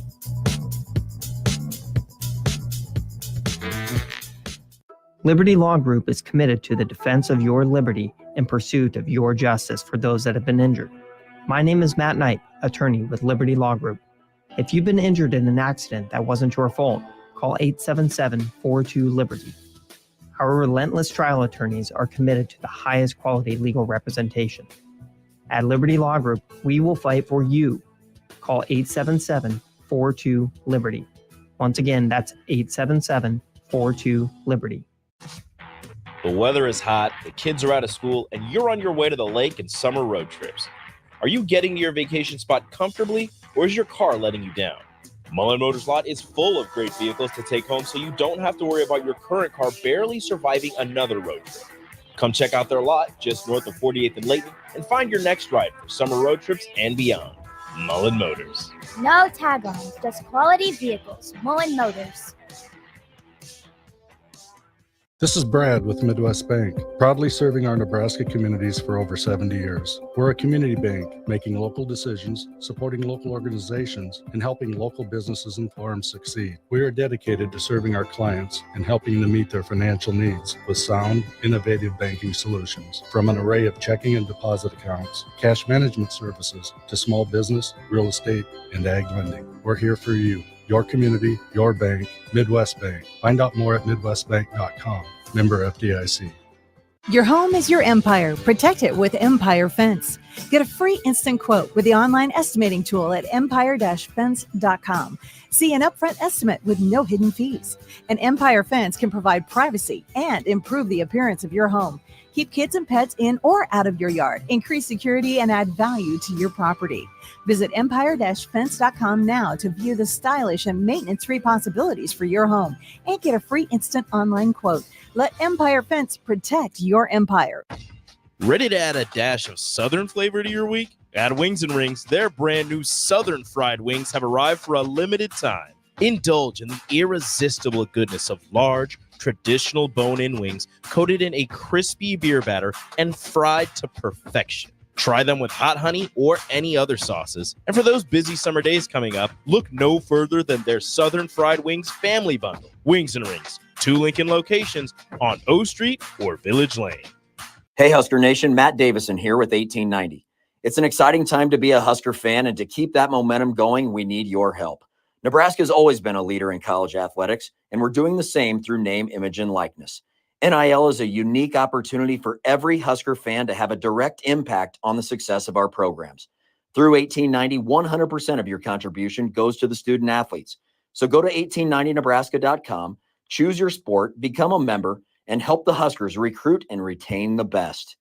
Liberty Law Group is committed to the defense of your liberty in pursuit of your justice for those that have been injured. My name is Matt Knight, attorney with Liberty Law Group. If you've been injured in an accident that wasn't your fault, call 877-42-LIBERTY. Our relentless trial attorneys are committed to the highest quality legal representation. At Liberty Law Group, we will fight for you. Call 877-42-LIBERTY. Once again, that's 877-42-LIBERTY.
The weather is hot, the kids are out of school, and you're on your way to the lake and summer road trips. Are you getting to your vacation spot comfortably, or is your car letting you down? Mullen Motors Lot is full of great vehicles to take home, so you don't have to worry about your current car barely surviving another road trip. Come check out their lot just north of 48th and Layton and find your next ride for summer road trips and beyond. Mullen Motors.
No tag-ons, just quality vehicles. Mullen Motors.
This is Brad with Midwest Bank, proudly serving our Nebraska communities for over 70 years. We're a community bank, making local decisions, supporting local organizations, and helping local businesses and farms succeed. We are dedicated to serving our clients and helping them meet their financial needs with sound, innovative banking solutions. From an array of checking and deposit accounts, cash management services, to small business, real estate, and ag lending. We're here for you. Your community, your bank, Midwest Bank. Find out more at midwestbank.com. Member FDIC.
Your home is your empire. Protect it with Empire Fence. Get a free instant quote with the online estimating tool at empire-fence.com. See an upfront estimate with no hidden fees. An Empire Fence can provide privacy and improve the appearance of your home. Keep kids and pets in or out of your yard. Increase security and add value to your property. Visit empire-fence.com now to view the stylish and maintenance-free possibilities for your home and get a free instant online quote. Let Empire Fence protect your empire.
Ready to add a dash of Southern flavor to your week? At Wings and Rings, their brand new Southern fried wings have arrived for a limited time. Indulge in the irresistible goodness of large, traditional bone-in wings coated in a crispy beer batter and fried to perfection. Try them with hot honey or any other sauces. And for those busy summer days coming up, look no further than their Southern Fried Wings Family Bundle. Wings and Rings, 2 Lincoln locations on O Street or Village Lane.
Hey, Husker Nation, Matt Davison here with 1890. It's an exciting time to be a Husker fan, and to keep that momentum going, we need your help. Nebraska has always been a leader in college athletics, and we're doing the same through name, image, and likeness. NIL is a unique opportunity for every Husker fan to have a direct impact on the success of our programs. Through 1890, 100% of your contribution goes to the student athletes. So go to 1890nebraska.com, choose your sport, become a member, and help the Huskers recruit and retain the best.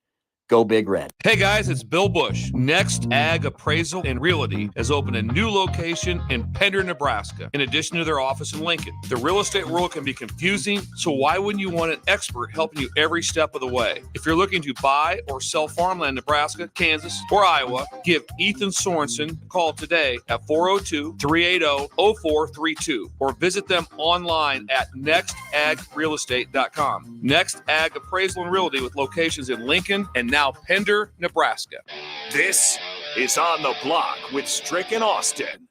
Go Big Red.
Hey guys, it's Bill Bush. Next Ag Appraisal and Realty has opened a new location in Pender, Nebraska, in addition to their office in Lincoln. The real estate world can be confusing, so why wouldn't you want an expert helping you every step of the way? If you're looking to buy or sell farmland in Nebraska, Kansas, or Iowa, give Ethan Sorensen a call today at 402-380-0432 or visit them online at nextagrealestate.com. Next Ag Appraisal and Realty with locations in Lincoln and now Pender, Nebraska.
This is On the Block with Strick and Austin.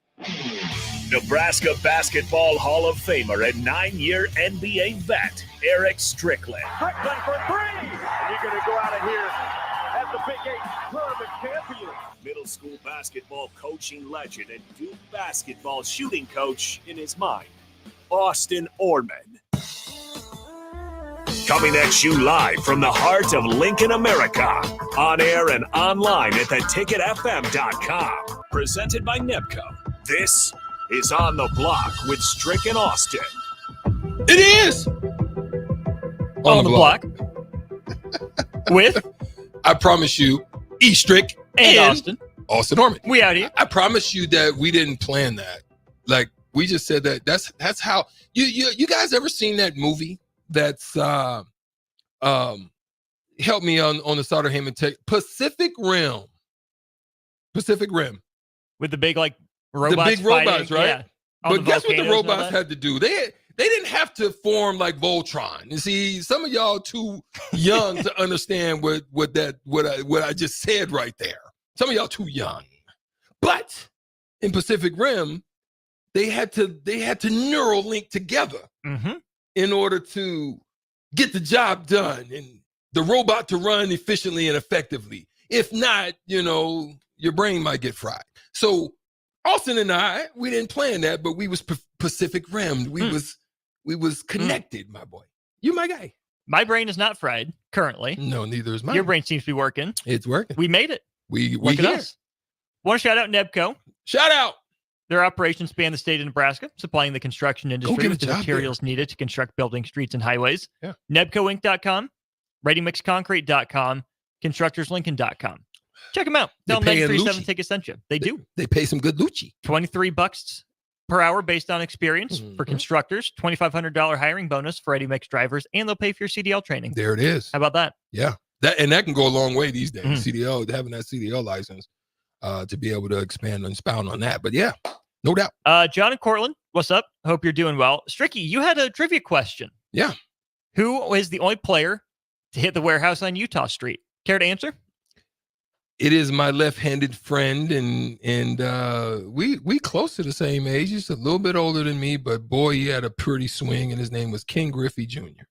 Nebraska Basketball Hall of Famer and 9-year NBA vet, Eric Strickland.
Strickland for three. And you're going to go out of here as the Big 8 tournament champion.
Middle school basketball coaching legend and Duke basketball shooting coach in his mind, Austin Orman. Coming at you live from the heart of Lincoln, America. On air and online at theticketfm.com. Presented by Nebco. This is On the Block with Strick and Austin.
It is
On the block. With,
I promise you, Strick
and
Austin Orman.
We out here.
I promise you that we didn't plan that. Like, we just said that. That's how you guys ever seen that movie? That's help me on the Sauter Heyman take Pacific Rim with
the big robots,
the big robots,
fighting,
right?
Yeah.
But guess what the robots had to do? They didn't have to form like Voltron. You see, some of y'all too young to understand what I just said right there. Some of y'all too young. But in Pacific Rim, they had to neural link together.
Mm-hmm.
In order to get the job done and the robot to run efficiently and effectively. If not, your brain might get fried. So Austin and I, we didn't plan that, but we was Pacific Rim. We was connected, my boy. You my guy.
My brain is not fried currently.
No, neither is mine.
Your brain seems to be working.
It's working.
We made it.
We
Look at
here.
us. Want to shout out Nebco.
Shout out.
Their operations span the state of Nebraska, supplying the construction industry with the
job
materials needed to construct buildings, streets, and highways.
Yeah.
NebcoInc.com, ReadyMixConcrete.com, ConstructorsLincoln.com. Check them out. Tell them
paying
937
Lucci.
Ticket sent you. They do.
They pay some good Lucci.
$23 per hour based on experience for constructors, $2,500 hiring bonus for Ready Mix drivers, and they'll pay for your CDL training.
There it is.
How about that?
Yeah. That can go a long way these days. CDL, having that CDL license to be able to expand and expound on that. But yeah. No doubt.
John and Cortland, what's up? Hope you're doing well. Stricky, you had a trivia question.
Yeah.
Who is the only player to hit the warehouse on Utah Street? Care to answer?
It is my left-handed friend, and we close to the same age. He's a little bit older than me, but boy, he had a pretty swing, and his name was Ken Griffey Jr.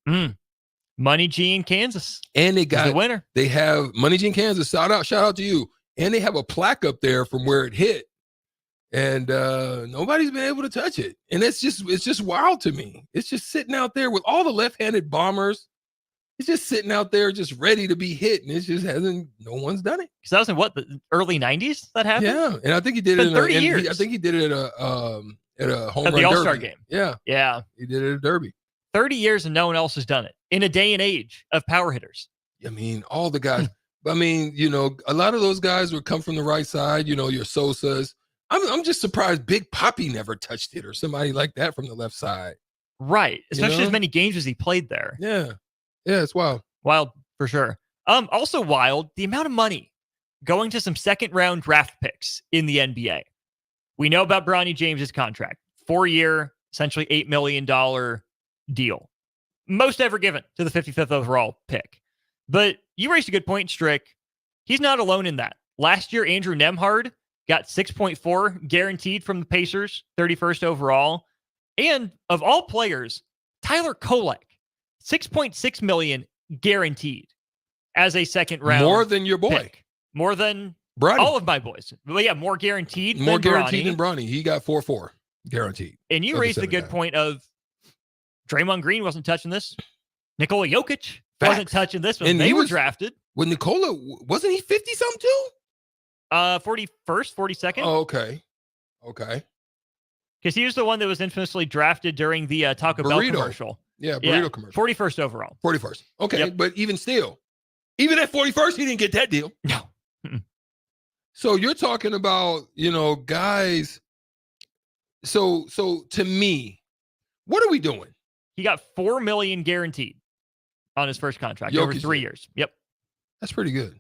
Money G in Kansas.
And they got
the winner.
They have Money G in Kansas. Shout out to you. And they have a plaque up there from where it hit. And nobody's been able to touch it. And it's just wild to me. It's just sitting out there with all the left-handed bombers. It's just sitting out there just ready to be hit. And it just no one's done it.
Because that was in the early 90s that happened?
Yeah. And I think he did it in
30 years.
I think he did it at a home run
the All-Star
derby.
game.
Yeah.
Yeah.
He did it at a derby.
30 years and no one else has done it in a day and age of power hitters.
I mean, all the guys. I mean, a lot of those guys would come from the right side, your Sosas. I'm just surprised Big Papi never touched it or somebody like that from the left side.
Right. Especially as many games as he played there.
Yeah. Yeah, it's wild.
Wild for sure. Also wild, the amount of money going to some second round draft picks in the NBA. We know about Bronny James's contract. 4-year, essentially $8 million deal. Most ever given to the 55th overall pick. But you raised a good point, Strick. He's not alone in that. Last year, Andrew Nembhard got 6.4 guaranteed from the Pacers, 31st overall. And of all players, Tyler Kolek, 6.6 million guaranteed as a second round.
More than your boy.
Pick. More than
Bronny.
All of my boys. Well, yeah, more guaranteed
More
than
guaranteed
Bronny.
than Bronny. He got 4.4 guaranteed.
And you raised the good point of Draymond Green wasn't touching this. Nikola Jokic wasn't touching this when they were drafted.
When Nikola, wasn't he 50-something too?
41st, 42nd.
Oh, okay. Okay.
Because he was the one that was infamously drafted during the Taco Bell commercial.
Yeah, burrito commercial.
41st overall.
41st. Okay,
Yep.
but even still, Even at 41st, he didn't get that deal.
No.
So you're talking about, guys. So to me, what are we doing?
He got $4 million guaranteed on his first contract over 3 years. Yep.
That's pretty good.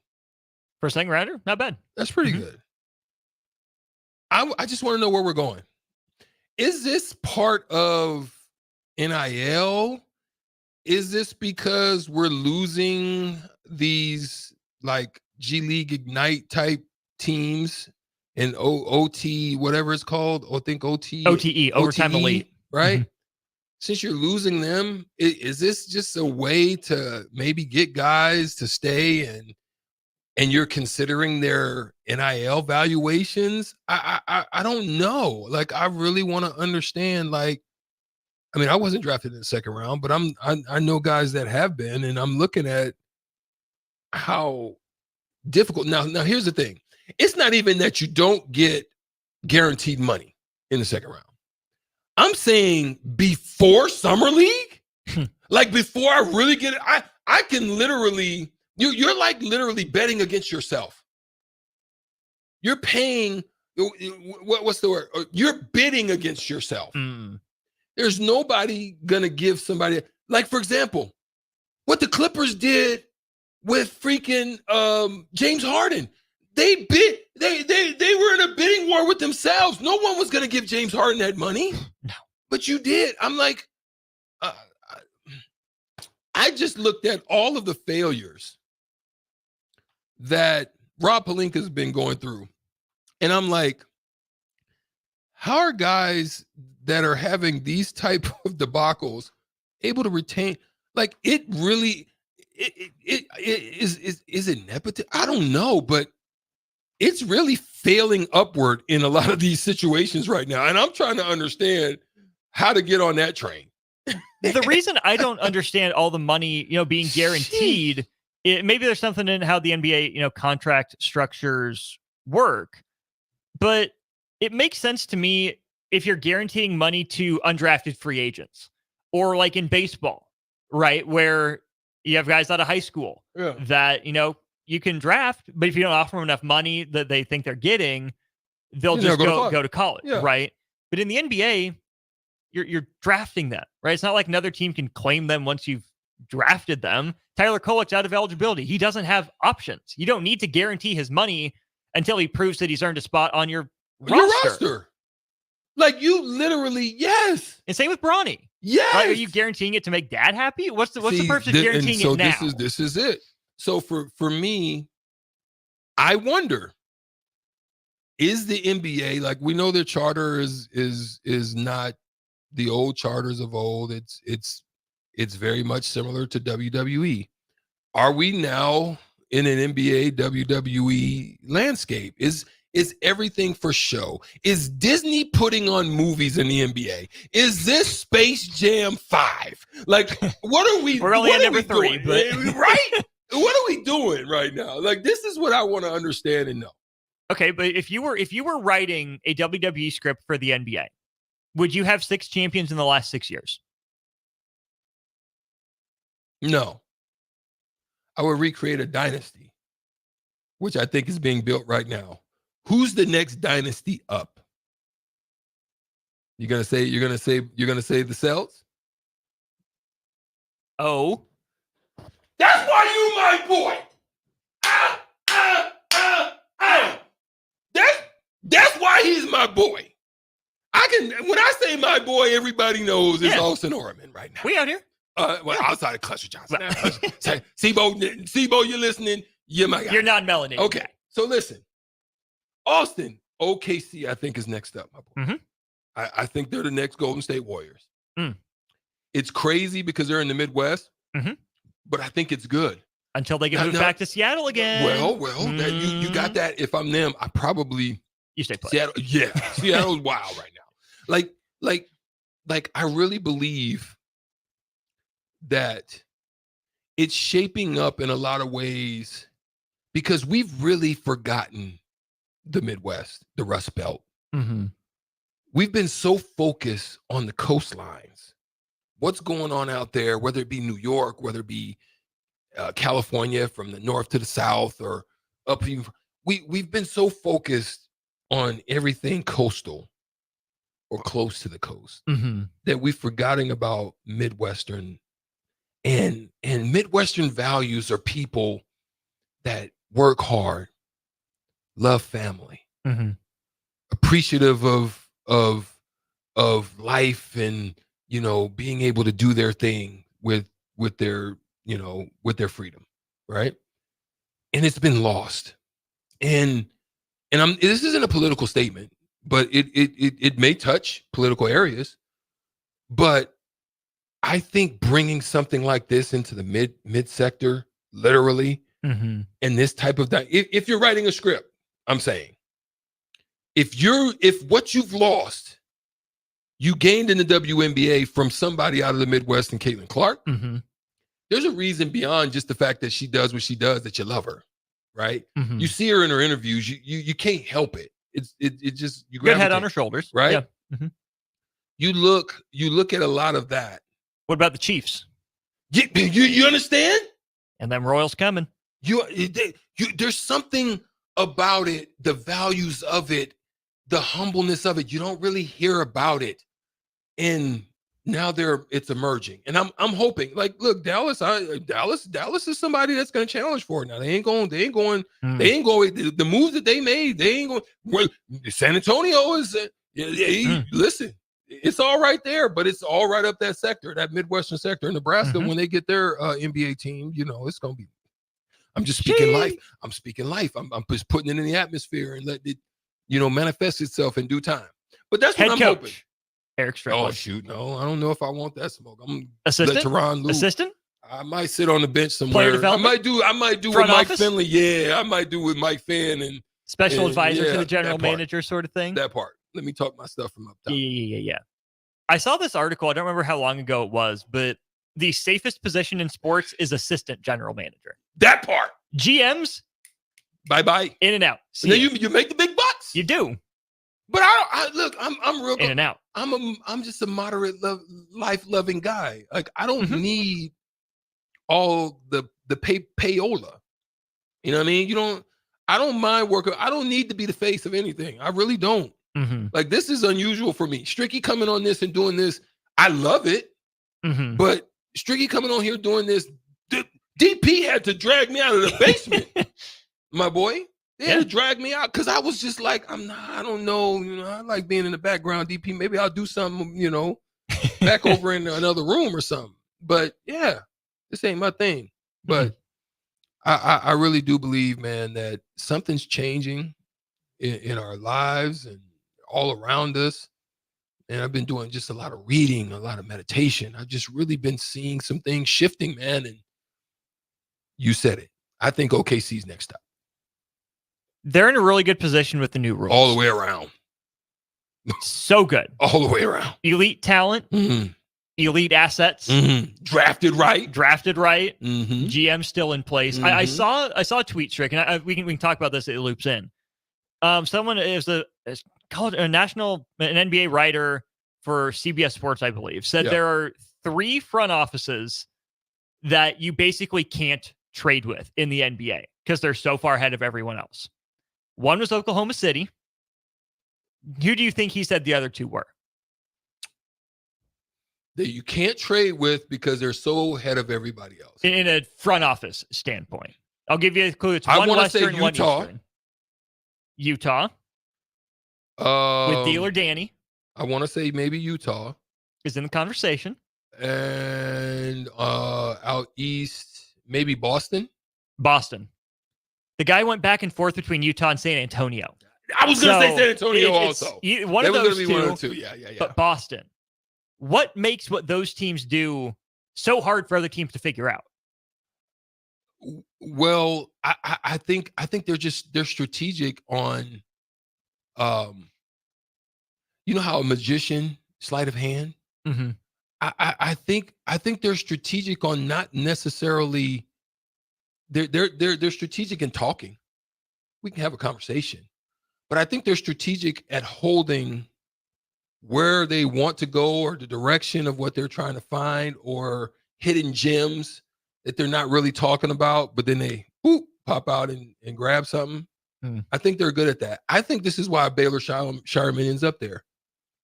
For a second rounder, not bad.
That's pretty good. I just want to know where we're going. Is this part of NIL? Is this because we're losing these like G League Ignite type teams and OT, whatever it's called? I think
OTE, Overtime Elite.
Right? Since you're losing them, is this just a way to maybe get guys to stay and you're considering their NIL valuations? I don't know. Like, I really want to understand, like, I mean, I wasn't drafted in the second round, but I know guys that have been, and I'm looking at how difficult. Now here's the thing. It's not even that you don't get guaranteed money in the second round. I'm saying before Summer League, like before I really get it, I can literally, you're like literally betting against yourself. You're paying, what's the word? You're bidding against yourself. There's nobody going to give somebody, like, for example, what the Clippers did with freaking James Harden. They bid, they were in a bidding war with themselves. No one was going to give James Harden that money.
No.
But you did. I'm like, I just looked at all of the failures that Rob Pelinka's been going through. And I'm like, how are guys that are having these type of debacles able to retain? Like, it really, is it nepotism? I don't know, but it's really failing upward in a lot of these situations right now. And I'm trying to understand how to get on that train.
The reason I don't understand all the money, being guaranteed, maybe there's something in how the NBA, contract structures work, but it makes sense to me if you're guaranteeing money to undrafted free agents, or like in baseball, right? Where you have guys out of high school that, you can draft, but if you don't offer them enough money that they think they're getting, they'll just go to college, right? But in the NBA, you're drafting them, right? It's not like another team can claim them once you've drafted them. Tyler Kolek's out of eligibility. He doesn't have options. You don't need to guarantee his money until he proves that he's earned a spot on your roster.
Like, you literally, yes.
And same with Bronny.
Yes.
Like, are you guaranteeing it to make dad happy? What's the purpose of guaranteeing it now?
This is it. So for me, I wonder, is the NBA, like, we know their charter is not the old charters of old. It's very much similar to WWE. Are we now in an NBA WWE landscape? Is everything for show? Is Disney putting on movies in the NBA? Is this Space Jam 5? Like, what are we?
We're only at number 3, but
right? What are we doing right now? Like, this is what I want to understand and know.
Okay, but if you were writing a WWE script for the NBA, would you have 6 champions in the last 6 years?
No. I would recreate a dynasty, which I think is being built right now. Who's the next dynasty up? You're gonna say the Celts?
Oh.
That's why you my boy. That's why he's my boy. When I say my boy, everybody knows it's Austin Orman right now.
We out here.
Outside of Cluster Johnson. Sebo, you're listening. You're my guy.
You're non-melanated.
Okay. So listen, Austin, OKC, I think is next up, my boy.
Mm-hmm.
I think they're the next Golden State Warriors. It's crazy because they're in the Midwest, but I think it's good.
Until they get moved back to Seattle again.
Well, that, you got that. If I'm them, I probably
you stay put.
Seattle. Yeah, Seattle's wild right now. Like I really believe that it's shaping up in a lot of ways because we've really forgotten the Midwest, the Rust Belt. We've been so focused on the coastlines. What's going on out there, whether it be New York, whether it be California, from the north to the south, or up. We've been so focused on everything coastal or close to the coast that we've forgotten about Midwestern, and Midwestern values are people that work hard, love family, appreciative of life, and being able to do their thing with their with their freedom, right? And it's been lost. And this isn't a political statement, but it may touch political areas. But I think bringing something like this into the mid sector, literally, and this type of if you're writing a script, I'm saying, if what you've lost, you gained in the WNBA from somebody out of the Midwest and Caitlin Clark, there's a reason beyond just the fact that she does what she does that you love her, right? You see her in her interviews, you can't help it. It just you
good head on her shoulders,
right?
Yeah.
You look at a lot of that.
What about the Chiefs?
You understand?
And them Royals coming.
There's something about it, the values of it, the humbleness of it. You don't really hear about it, and now it's emerging. And I'm hoping, like, look, Dallas is somebody that's going to challenge for it. Now they ain't going. The moves that they made, they ain't going. Well, San Antonio is. Listen, it's all right there, but it's all right up that sector, that Midwestern sector. In Nebraska, when they get their NBA team, it's going to be. I'm just speaking life. I'm speaking life. I'm just putting it in the atmosphere and let it, manifest itself in due time. But that's what I'm hoping.
Eric Strickland.
Oh shoot, no, I don't know if I want that smoke. I'm
assistant.
Let Teron Lou.
Assistant.
I might sit on the bench somewhere.
Player development?
I might do
Front
with Mike
office?
Finley. Yeah, I might do with Mike Finn and
special advisor to the general
that part.
manager sort of thing.
That part. Let me talk my stuff from up top.
Yeah. I saw this article. I don't remember how long ago it was, but the safest position in sports is assistant general manager.
That part.
GMs,
bye.
In and out.
And then you make the big bucks.
You do.
But I'm real.
In and out.
I'm just a moderate life loving guy. Like I don't need all the payola. You know what I mean? I don't mind working. I don't need to be the face of anything. I really don't. Like this is unusual for me. Stricky coming on this and doing this, I love it. But Stricky coming on here doing this, DP had to drag me out of the basement. My boy. They had to drag me out because I was just like, I don't know. I like being in the background, DP. Maybe I'll do something, back over in another room or something. But yeah, this ain't my thing. But I really do believe, man, that something's changing in our lives and all around us. And I've been doing just a lot of reading, a lot of meditation. I've just really been seeing some things shifting, man. And you said it. I think OKC's next up.
They're in a really good position with the new rules.
All the way around.
So good.
All the way around.
Elite talent. Elite assets.
Drafted right.
GM still in place. I saw a tweet, Strick, and we can talk about this. It loops in. Someone is called an NBA writer for CBS Sports, I believe, said there are 3 front offices that you basically can't trade with in the NBA because they're so far ahead of everyone else. One was Oklahoma City. Who do you think he said the other 2 were?
That you can't trade with because they're so ahead of everybody else.
In a front office standpoint. I'll give you a clue. It's
I
one
want to say
Western, one
Utah.
Eastern. Utah. With Dealer Danny.
I want to say maybe Utah.
Is in the conversation.
And out east, maybe Boston.
The guy went back and forth between Utah and San Antonio.
I was going to say San Antonio also.
One of those
one of the two. Yeah.
But Boston. What makes what those teams do so hard for other teams to figure out?
Well, I think they're strategic on, you know how a magician sleight of hand. I think they're strategic on not necessarily. They're strategic in talking. We can have a conversation, but I think they're strategic at holding where they want to go or the direction of what they're trying to find or hidden gems that they're not really talking about, but then they pop out and grab something. I think they're good at that. I think this is why Baylor Shireman ends up there.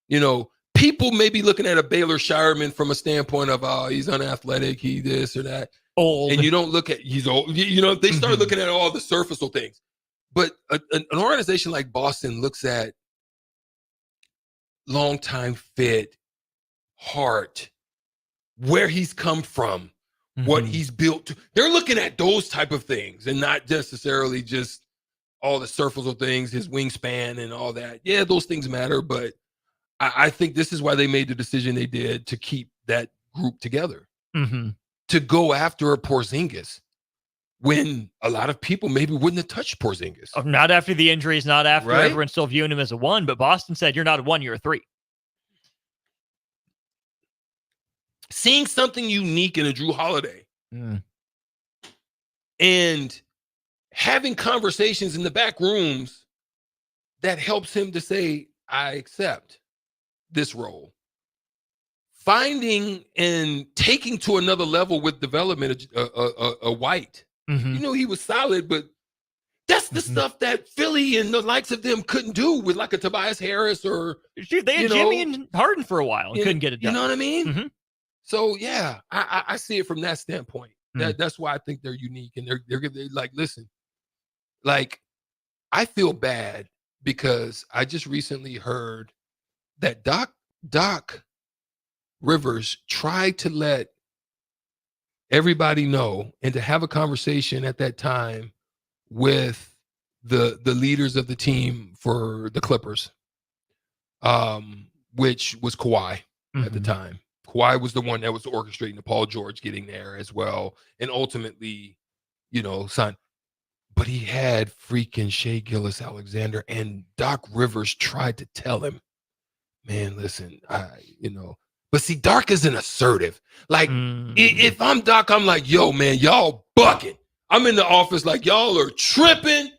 You know, people may be looking at a Baylor Shireman from a standpoint of, oh, he's unathletic, he this or that.
Old.
And you don't look at, he's old. You know, they start looking at all the surfacial things. But an organization like Boston looks at long-time fit, heart, where he's come from, what he's built to. They're looking at those type of things and not necessarily just all the surfacial things, his wingspan and all that. Yeah, those things matter, but I think this is why they made the decision they did to keep that group together, to go after a Porzingis when a lot of people maybe wouldn't have touched Porzingis.
Oh, not after the injuries, not after
Right?
everyone's still viewing him as a 1, but Boston said, you're not a 1, you're a 3.
Seeing something unique in a Drew Holiday and having conversations in the back rooms that helps him to say, I accept this role. Finding and taking to another level with development a White. You know, he was solid, but that's the stuff that Philly and the likes of them couldn't do with like a Tobias Harris or
They had Jimmy and Harden for a while and couldn't get it done.
You know what I mean? So yeah, I see it from that standpoint. That's why I think they're unique and they're like, listen, like I feel bad because I just recently heard that Doc Rivers tried to let everybody know and to have a conversation at that time with the leaders of the team for the Clippers, which was Kawhi at the time. Kawhi was the one that was orchestrating the Paul George getting there as well, and ultimately, you know, signed. But he had freaking Shea Gilgeous-Alexander, and Doc Rivers tried to tell him, man, listen, but see, Doc isn't assertive. Like, if I'm Doc, I'm like, yo, man, y'all bucking. I'm in the office like, y'all are tripping.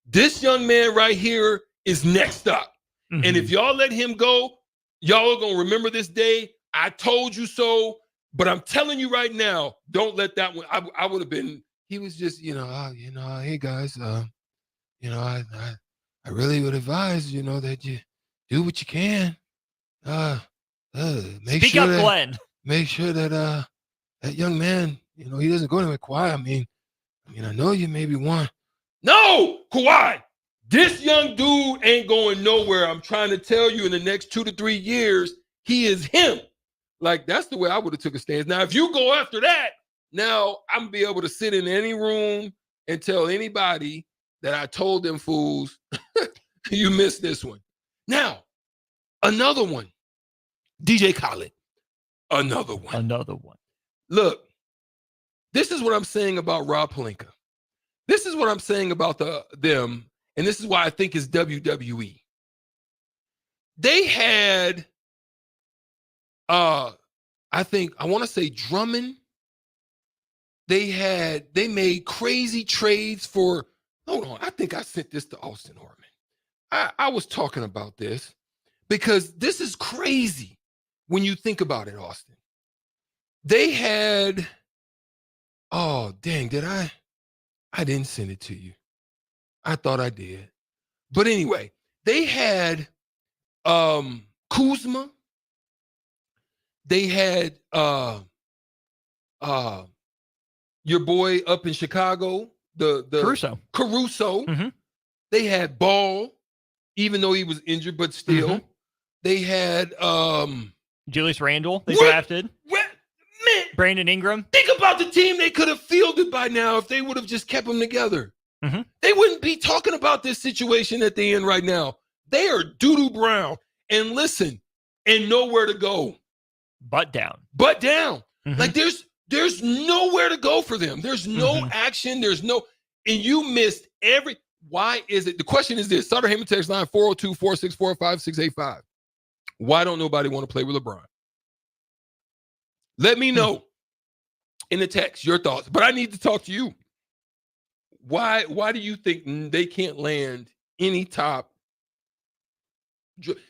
This young man right here is next up. And if y'all let him go, y'all are going to remember this day. I told you so, but I'm telling you right now, don't let that one. I would have been, he was just, hey guys, I really would advise, that you do what you can.
Speak up, Glenn.
Make sure that that young man, he doesn't go anywhere. Kawhi, I know you maybe want. No, Kawhi, this young dude ain't going nowhere. I'm trying to tell you, in the next 2 to 3 years, he is him. Like, that's the way I would have took a stance. Now, if you go after that, now I'm gonna be able to sit in any room and tell anybody that I told them fools, you missed this one. Now, another one. DJ Khaled, another one. Look, this is what I'm saying about Rob Pelinka. This is what I'm saying about them, and this is why I think it's WWE. They had, I want to say Drummond. They made crazy trades for. Hold on, I think I sent this to Austin Orman. I was talking about this because this is crazy. When you think about it, Austin, they had, oh, dang, did I didn't send it to you. I thought I did. But anyway, they had Kuzma. They had your boy up in Chicago, the Caruso. They had Ball, even though he was injured, but still. They had
Julius Randle, they drafted.
Man,
Brandon Ingram.
Think about the team they could have fielded by now if they would have just kept them together. They wouldn't be talking about this situation that they're in right now. They are doo-doo brown. And listen, and nowhere to go.
Butt down.
Like there's nowhere to go for them. There's no action. There's no, and you missed why is it? The question is this, Sutter Heyman text line 402-464-5685. Why don't nobody want to play with LeBron? Let me know in the text your thoughts, but I need to talk to you. Why do you think they can't land any top?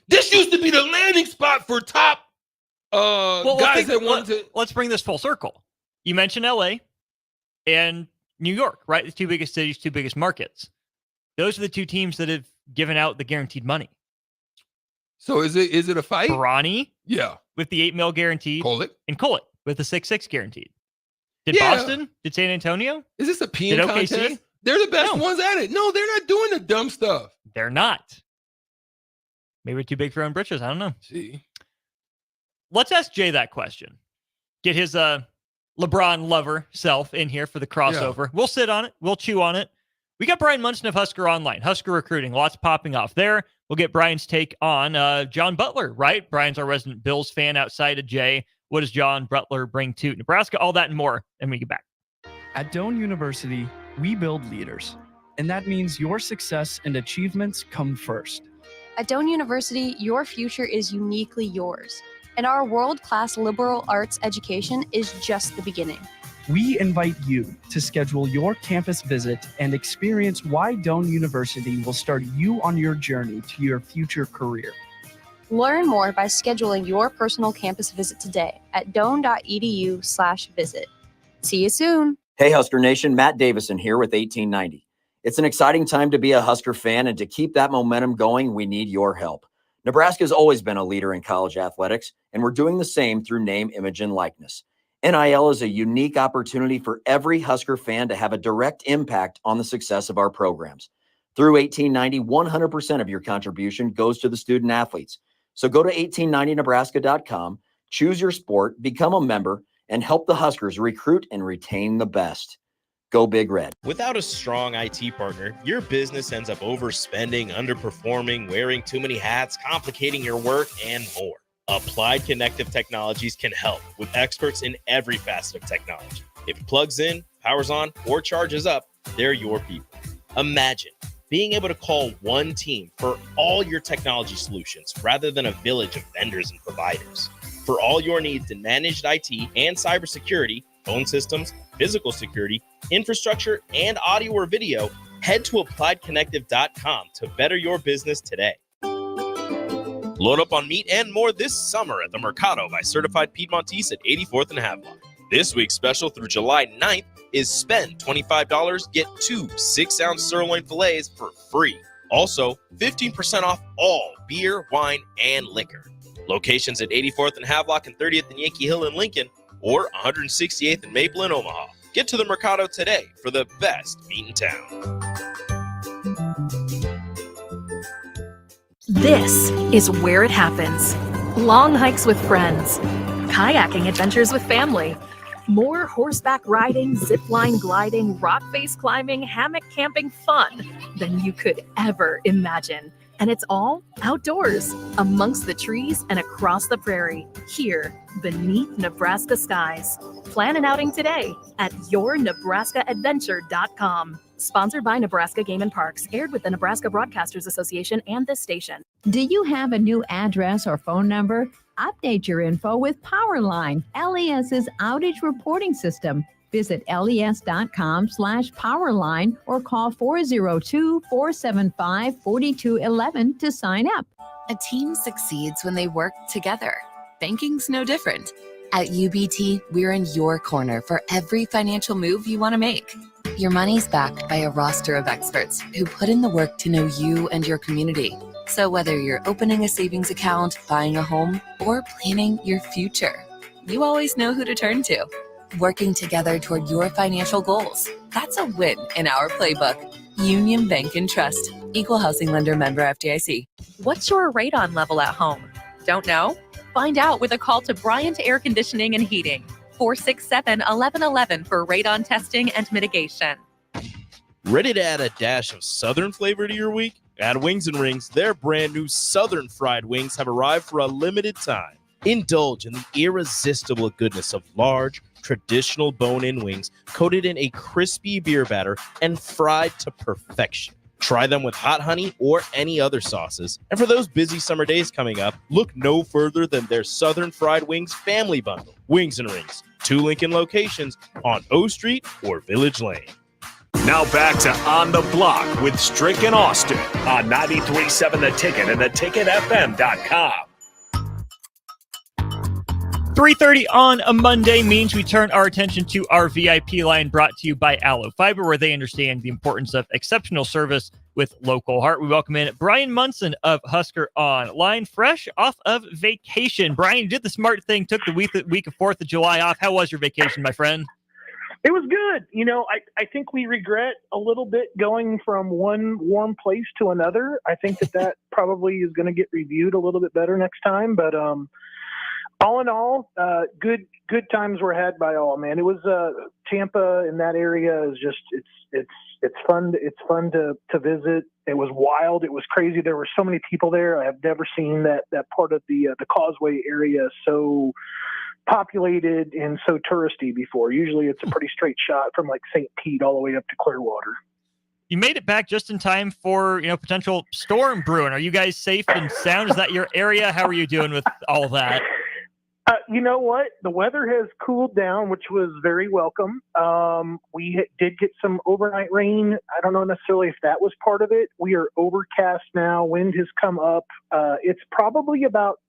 This used to be the landing spot for top guys that wanted to.
Let's bring this full circle. You mentioned LA. and New York, right? The two biggest cities, two biggest markets. Those are the two teams that have given out the guaranteed money.
So is it a fight?
Bronny,
yeah,
with the $8 million guaranteed, and Collet with the 6.6 guaranteed. Did Boston? Did San Antonio?
Is this a peeing
Did
contest?
OKC?
They're the best ones at it. No, they're not doing the dumb stuff.
They're not. Maybe we're too big for our own britches. I don't know.
See,
let's ask Jay that question. Get his LeBron lover self in here for the crossover. We'll sit on it. We'll chew on it. We got Brian Munson of Husker Online, Husker Recruiting. Lots popping off there. We'll get Brian's take on John Butler, right? Brian's our resident Bills fan outside of Jay. What does John Butler bring to Nebraska? All that and more. And we get back.
At Doane University, we build leaders. And that means your success and achievements come first.
At Doane University, your future is uniquely yours. And our world-class liberal arts education is just the beginning.
We invite you to schedule your campus visit and experience why Doane University will start you on your journey to your future career.
Learn more by scheduling your personal campus visit today at doane.edu/visit. See you soon.
Hey, Husker Nation, Matt Davison here with 1890. It's an exciting time to be a Husker fan, and to keep that momentum going, we need your help. Nebraska has always been a leader in college athletics, and we're doing the same through name, image, and likeness. NIL is a unique opportunity for every Husker fan to have a direct impact on the success of our programs. Through 1890, 100% of your contribution goes to the student athletes. So go to 1890nebraska.com, choose your sport, become a member, and help the Huskers recruit and retain the best. Go Big Red.
Without a strong IT partner, your business ends up overspending, underperforming, wearing too many hats, complicating your work, and more. Applied Connective Technologies can help with experts in every facet of technology. If it plugs in, powers on, or charges up, they're your people. Imagine being able to call one team for all your technology solutions rather than a village of vendors and providers. For all your needs in managed IT and cybersecurity, phone systems, physical security, infrastructure, and audio or video, head to appliedconnective.com to better your business today. Load up on meat and more this summer at the Mercado by Certified Piedmontese at 84th and Havelock. This week's special through July 9th is spend $25, get 2 6-ounce sirloin fillets for free. Also, 15% off all beer, wine, and liquor. Locations at 84th and Havelock and 30th and Yankee Hill in Lincoln, or 168th and Maple in Omaha. Get to the Mercado today for the best meat in town.
This is where it happens. Long hikes with friends, kayaking adventures with family, more horseback riding, zipline gliding, rock face climbing, hammock camping fun than you could ever imagine. And it's all outdoors, amongst the trees and across the prairie, here beneath Nebraska skies. Plan an outing today at yournebraskaadventure.com. Sponsored by Nebraska Game and Parks, aired with the Nebraska Broadcasters Association and this station.
Do you have a new address or phone number? Update your info with Powerline, LES's outage reporting system. Visit les.com/powerline or call 402-475-4211 to sign up.
A team succeeds when they work together. Banking's no different. At UBT, we're in your corner for every financial move you want to make. Your money's backed by a roster of experts who put in the work to know you and your community. So whether you're opening a savings account, buying a home, or planning your future, you always know who to turn to. Working together toward your financial goals. That's a win in our playbook. Union Bank and Trust. Equal housing lender, member FDIC.
What's your radon level at home? Don't know? Find out with a call to Bryant Air Conditioning and Heating. 467-1111 for radon testing and mitigation.
Ready to add a dash of Southern flavor to your week? At Wings and Rings, their brand new Southern fried wings have arrived for a limited time. Indulge in the irresistible goodness of large, traditional bone-in wings coated in a crispy beer batter and fried to perfection. Try them with hot honey or any other sauces. And for those busy summer days coming up, look no further than their Southern Fried Wings Family Bundle. Wings and Rings, 2 Lincoln locations on O Street or Village Lane.
Now back to On the Block with Strick and Austin on 93.7 The Ticket and theticketfm.com.
3:30 on a Monday means we turn our attention to our VIP line, brought to you by Aloe Fiber, where they understand the importance of exceptional service with local heart. We welcome in Brian Munson of Husker Online, fresh off of vacation. Brian, you did the smart thing, took the week of 4th of July off. How was your vacation, my friend?
It was good. I think we regret a little bit going from one warm place to another. I think that probably is going to get reviewed a little bit better next time. But all in all, good times were had by all, man. It was Tampa in that area is just it's fun. It's fun to visit. It was wild. It was crazy. There were so many people there. I have never seen that part of the Causeway area so populated and so touristy before. Usually it's a pretty straight shot from like St. Pete all the way up to Clearwater.
You made it back just in time for, potential storm brewing. Are you guys safe and sound? Is that your area? How are you doing with all that?
You know what? The weather has cooled down, which was very welcome. We did get some overnight rain. I don't know necessarily if that was part of it. We are overcast now. Wind has come up. It's probably about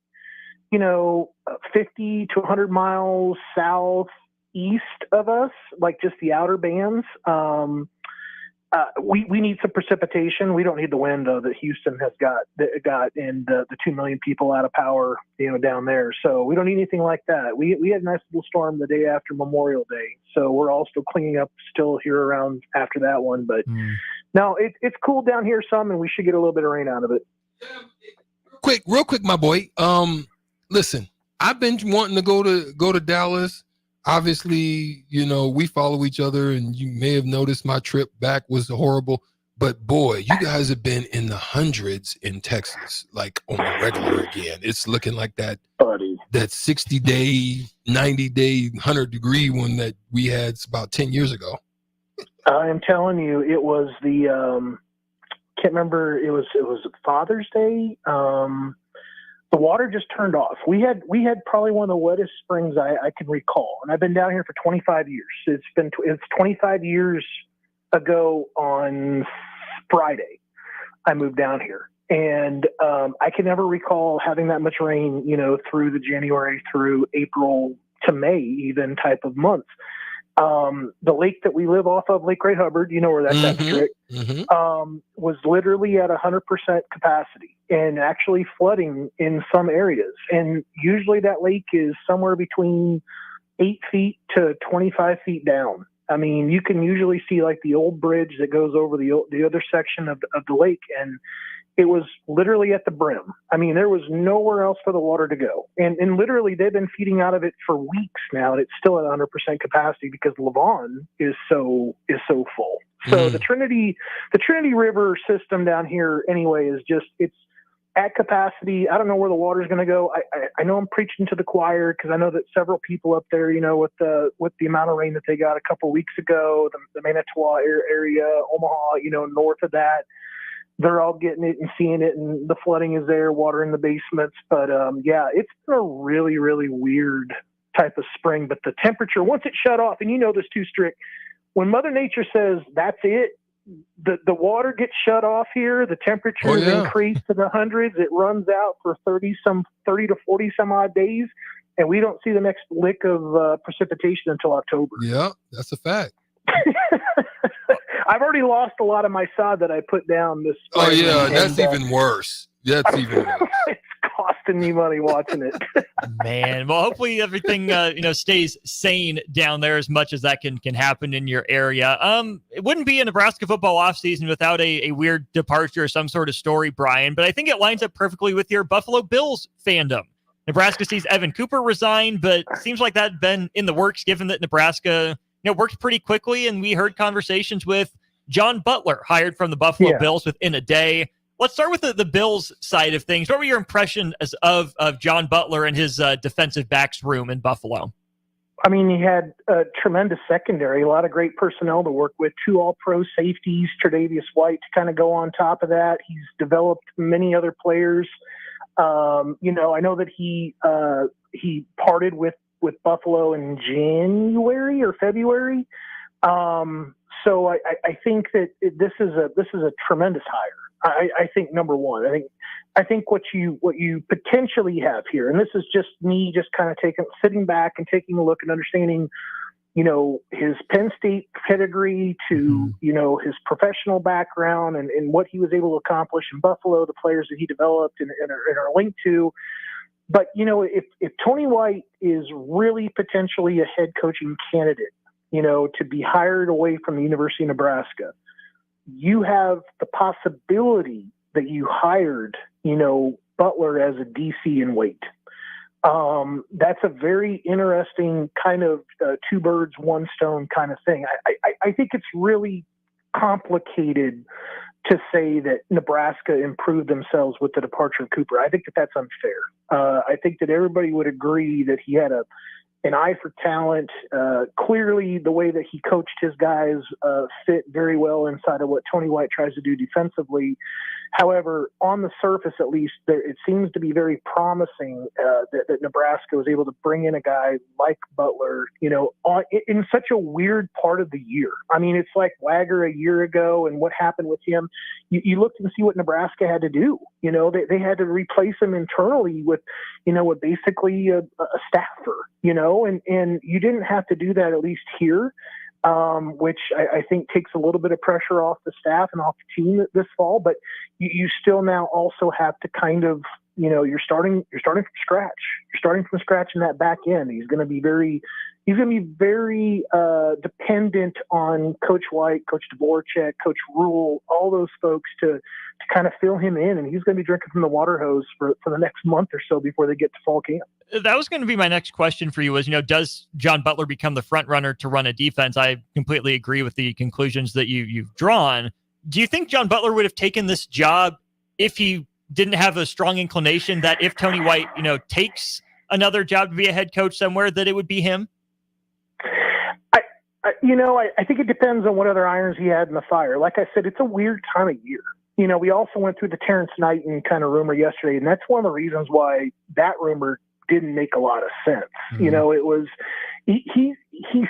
50 to 100 miles southeast of us, like just the outer bands. We need some precipitation. We don't need the wind though that Houston has got and the 2 million people out of power, down there. So we don't need anything like that. We had a nice little storm the day after Memorial Day. So we're all still cleaning up still here around after that one. But no, it's cooled down here some, and we should get a little bit of rain out of it.
Real quick, my boy. Listen, I've been wanting to go to Dallas. Obviously, we follow each other, and you may have noticed my trip back was horrible. But boy, you guys have been in the hundreds in Texas, like on the regular again. It's looking like that 60-day, 90-day, 100-degree one that we had about 10 years ago.
I am telling you, it was can't remember. It was Father's Day. The water just turned off. We had probably one of the wettest springs I can recall, and I've been down here for 25 years. It's 25 years ago on Friday I moved down here, and I can never recall having that much rain, through the January through April to May even type of months. The lake that we live off of, Lake Great Hubbard, where that's at Strick, was literally at 100% capacity and actually flooding in some areas. And usually that lake is somewhere between 8 feet to 25 feet down. I mean, you can usually see like the old bridge that goes over the other section of the lake, and it was literally at the brim. I mean, there was nowhere else for the water to go. And literally they've been feeding out of it for weeks now, and it's still at 100% capacity because Lavon is so full. So the Trinity River system down here anyway is just, it's at capacity. I don't know where the water's going to go. I know I'm preaching to the choir because I know that several people up there, with the amount of rain that they got a couple of weeks ago, the Manitowoc area, Omaha, north of that, they're all getting it and seeing it, and the flooding is there, water in the basements. But it's been a really, really weird type of spring. But the temperature, once it shut off, and this too, Strick, when Mother Nature says that's it, the water gets shut off here, the temperature is increased to the hundreds, it runs out for 30 to 40 some odd days, and we don't see the next lick of precipitation until October.
Yeah, that's a fact.
I've already lost a lot of my sod that I put down this spring.
Oh yeah, that's even worse. That's even worse.
It's costing me money watching it.
Man, well, hopefully everything stays sane down there as much as that can happen in your area. It wouldn't be a Nebraska football offseason without a weird departure or some sort of story, Brian, but I think it lines up perfectly with your Buffalo Bills fandom. Nebraska sees Evan Cooper resign, but seems like that had been in the works given that Nebraska worked pretty quickly, and we heard conversations with John Butler hired from the Buffalo Bills within a day. Let's start with the Bills side of things. What were your impressions of John Butler and his defensive backs room in Buffalo?
I mean, he had a tremendous secondary, a lot of great personnel to work with, 2 all-pro safeties, Tre'Davious White to kind of go on top of that. He's developed many other players. I know that he parted with Buffalo in January or February. So I think that this is a tremendous hire. I think number one, I think what you potentially have here, and this is just me just kind of sitting back and taking a look and understanding, his Penn State pedigree to, his professional background and what he was able to accomplish in Buffalo, the players that he developed and are linked to. But, if Tony White is really potentially a head coaching candidate, to be hired away from the University of Nebraska, you have the possibility that you hired, Butler as a DC in Wait. That's a very interesting kind of two birds, one stone kind of thing. I think it's really complicated to say that Nebraska improved themselves with the departure of Cooper. I think that that's unfair. I think that everybody would agree that he had an eye for talent. Clearly, the way that he coached his guys fit very well inside of what Tony White tries to do defensively. However, on the surface, at least, it seems to be very promising that Nebraska was able to bring in a guy like Butler, in such a weird part of the year. I mean, it's like Wagger a year ago and what happened with him. You looked and see what Nebraska had to do. They had to replace him internally with basically a staffer, and you didn't have to do that, at least here. Which I think takes a little bit of pressure off the staff and off the team this fall, but you still now also have to kind of, you're starting from scratch. You're starting from scratch in that back end. He's going to be very dependent on Coach White, Coach Dvorak, Coach Rule, all those folks to kind of fill him in, and he's going to be drinking from the water hose for the next month or so before they get to fall camp.
That was going to be my next question for you was, does John Butler become the front runner to run a defense? I completely agree with the conclusions that you've drawn. Do you think John Butler would have taken this job if he didn't have a strong inclination that if Tony White, takes another job to be a head coach somewhere, that it would be him?
I think it depends on what other irons he had in the fire. Like I said, it's a weird time of year. We also went through the Terrence Knighton kind of rumor yesterday, and that's one of the reasons why that rumor didn't make a lot of sense.
Mm-hmm.
It was he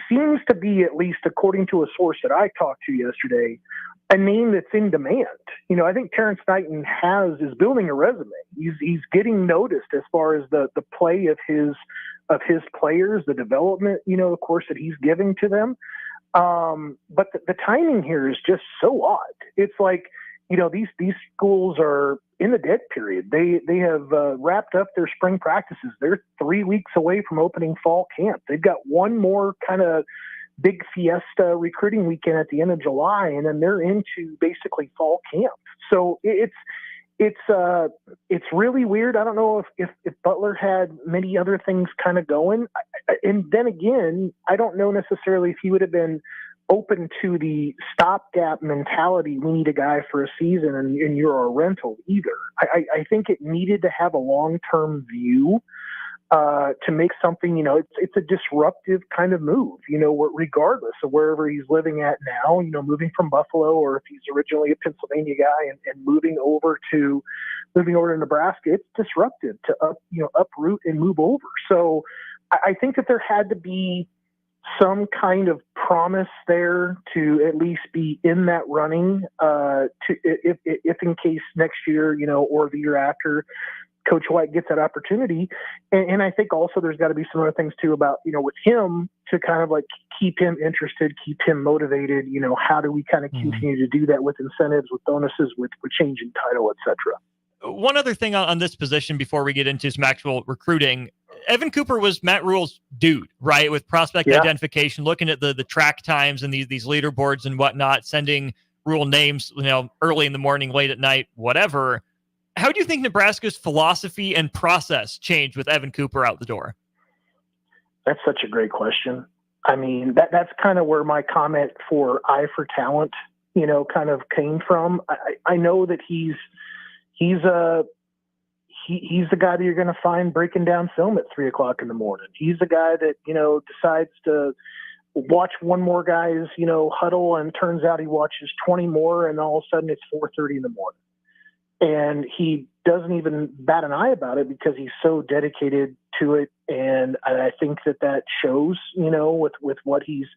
seems to be, at least according to a source that I talked to yesterday, a name that's in demand. I think Terrence Knighton is building a resume. He's getting noticed as far as the play of his players, the development, of course, that he's giving to them. But the timing here is just so odd. It's like, these schools are in the dead period. They have wrapped up their spring practices. They're 3 weeks away from opening fall camp. They've got one more kind of big fiesta recruiting weekend at the end of July, and then they're into basically fall camp. So it's really weird. I don't know if Butler had many other things kind of going. And then again, I don't know necessarily if he would have been open to the stopgap mentality. We need a guy for a season and you're a rental either. I think it needed to have a long-term view to make something, it's a disruptive kind of move, regardless of wherever he's living at now, moving from Buffalo, or if he's originally a Pennsylvania guy and moving over to Nebraska, it's disruptive to uproot and move over. So I think that there had to be some kind of promise there to at least be in that running, to if in case next year, or the year after, Coach White gets that opportunity. And I think also there's got to be some other things too about, with him to kind of like keep him interested, keep him motivated. How do we kind of continue to do that with incentives, with bonuses, with changing title, et cetera.
One other thing on this position before we get into some actual recruiting. Evan Cooper was Matt Rule's dude, right? With prospect identification, looking at the track times and these leaderboards and whatnot, sending Rule names, early in the morning, late at night, whatever. How do you think Nebraska's philosophy and process changed with Evan Cooper out the door?
That's such a great question. I mean, that's kind of where my comment for eye for talent, kind of came from. I know that he's the guy that you're going to find breaking down film at 3:00 in the morning. He's the guy that, decides to watch one more guy's, huddle, and turns out he watches 20 more, and all of a sudden it's 4:30 in the morning. And he doesn't even bat an eye about it because he's so dedicated to it. And I think that shows, with what he's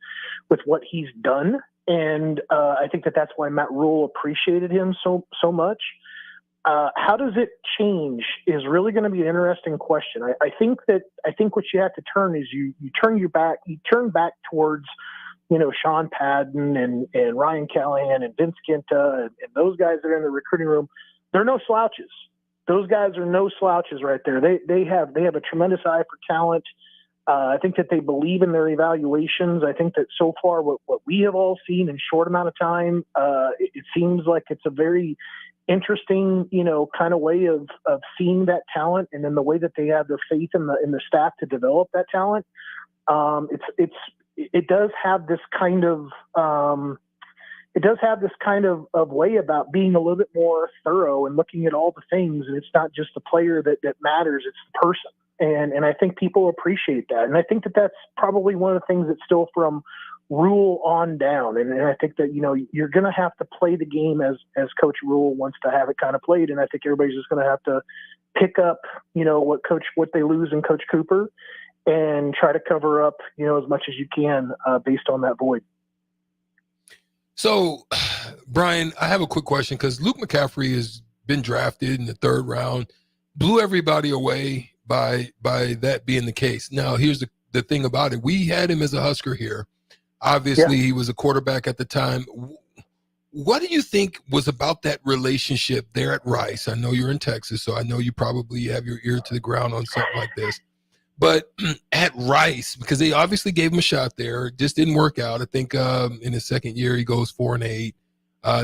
done. And I think that's why Matt Rule appreciated him so much. How does it change is really going to be an interesting question. I think what you have to turn is you turn back towards, Sean Padden and Ryan Callahan and Vince Ginta and those guys that are in the recruiting room. They're no slouches. Those guys are no slouches right there. They have a tremendous eye for talent. I think that they believe in their evaluations. I think that so far what we have all seen in short amount of time, it seems like it's a very interesting, kind of way of seeing that talent, and then the way that they have their faith in the staff to develop that talent. It does have this kind of way about being a little bit more thorough and looking at all the things, and it's not just the player that matters, it's the person. And I think people appreciate that. And I think that's probably one of the things that's still from Rule on down. And I think that, you're going to have to play the game as Coach Rule wants to have it kind of played. And I think everybody's just going to have to pick up, what they lose in Coach Cooper and try to cover up, as much as you can based on that void.
So, Brian, I have a quick question because Luke McCaffrey has been drafted in the 3rd round, blew everybody away by that being the case. Now, here's the thing about it. We had him as a Husker here. Obviously, He was a quarterback at the time. What do you think was about that relationship there at Rice? I know you're in Texas, so I know you probably have your ear to the ground on something like this. But at Rice, because they obviously gave him a shot there, it just didn't work out. I think in his 2nd year, he goes 4-8.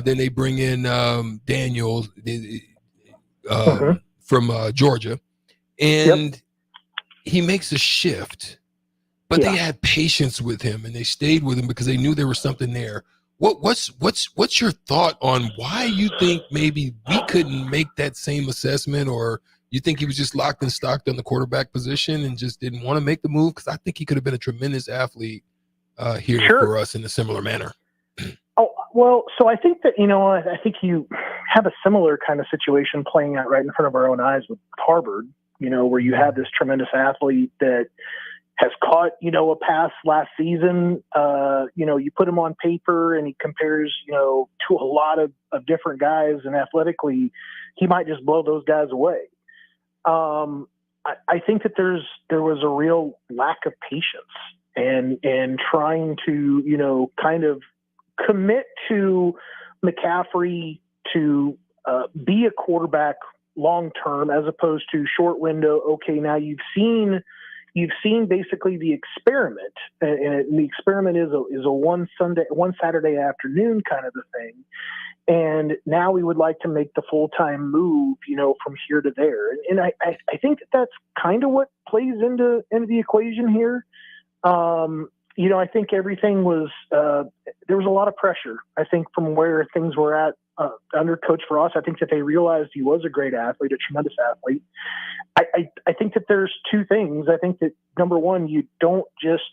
Then they bring in Daniel from Georgia. And he makes a shift, but they had patience with him and they stayed with him because they knew there was something there. What's your thought on why you think maybe we couldn't make that same assessment, or you think he was just locked and stocked on the quarterback position and just didn't want to make the move? Because I think he could have been a tremendous athlete here for us in a similar manner.
Oh, well, so I think that, I think you have a similar kind of situation playing out right in front of our own eyes with Harvard. Where you have this tremendous athlete that has caught, a pass last season. You put him on paper and he compares, to a lot of different guys, and athletically, he might just blow those guys away. I think that there was a real lack of patience and trying to, kind of commit to McCaffrey to be a quarterback long-term as opposed to short window. Okay, now you've seen basically the experiment, and the experiment is a one Saturday afternoon kind of a thing. And now we would like to make the full-time move, from here to there. And I think that's kind of what plays into the equation here. I think everything was, there was a lot of pressure, I think, from where things were at under Coach Frost. I think that they realized he was a great athlete, a tremendous athlete. I think that there's two things. I think that, number one, you don't just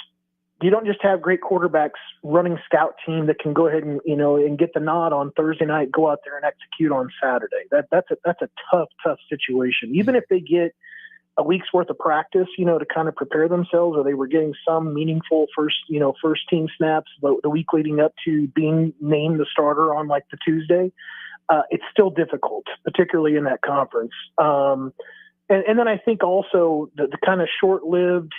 have great quarterbacks running scout team that can go ahead and get the nod on Thursday night, go out there and execute on Saturday. That's a tough situation. Even if they get a week's worth of practice, to kind of prepare themselves, or they were getting some meaningful first team snaps the week leading up to being named the starter on like the Tuesday, it's still difficult, particularly in that conference. And then I think also the kind of short-lived,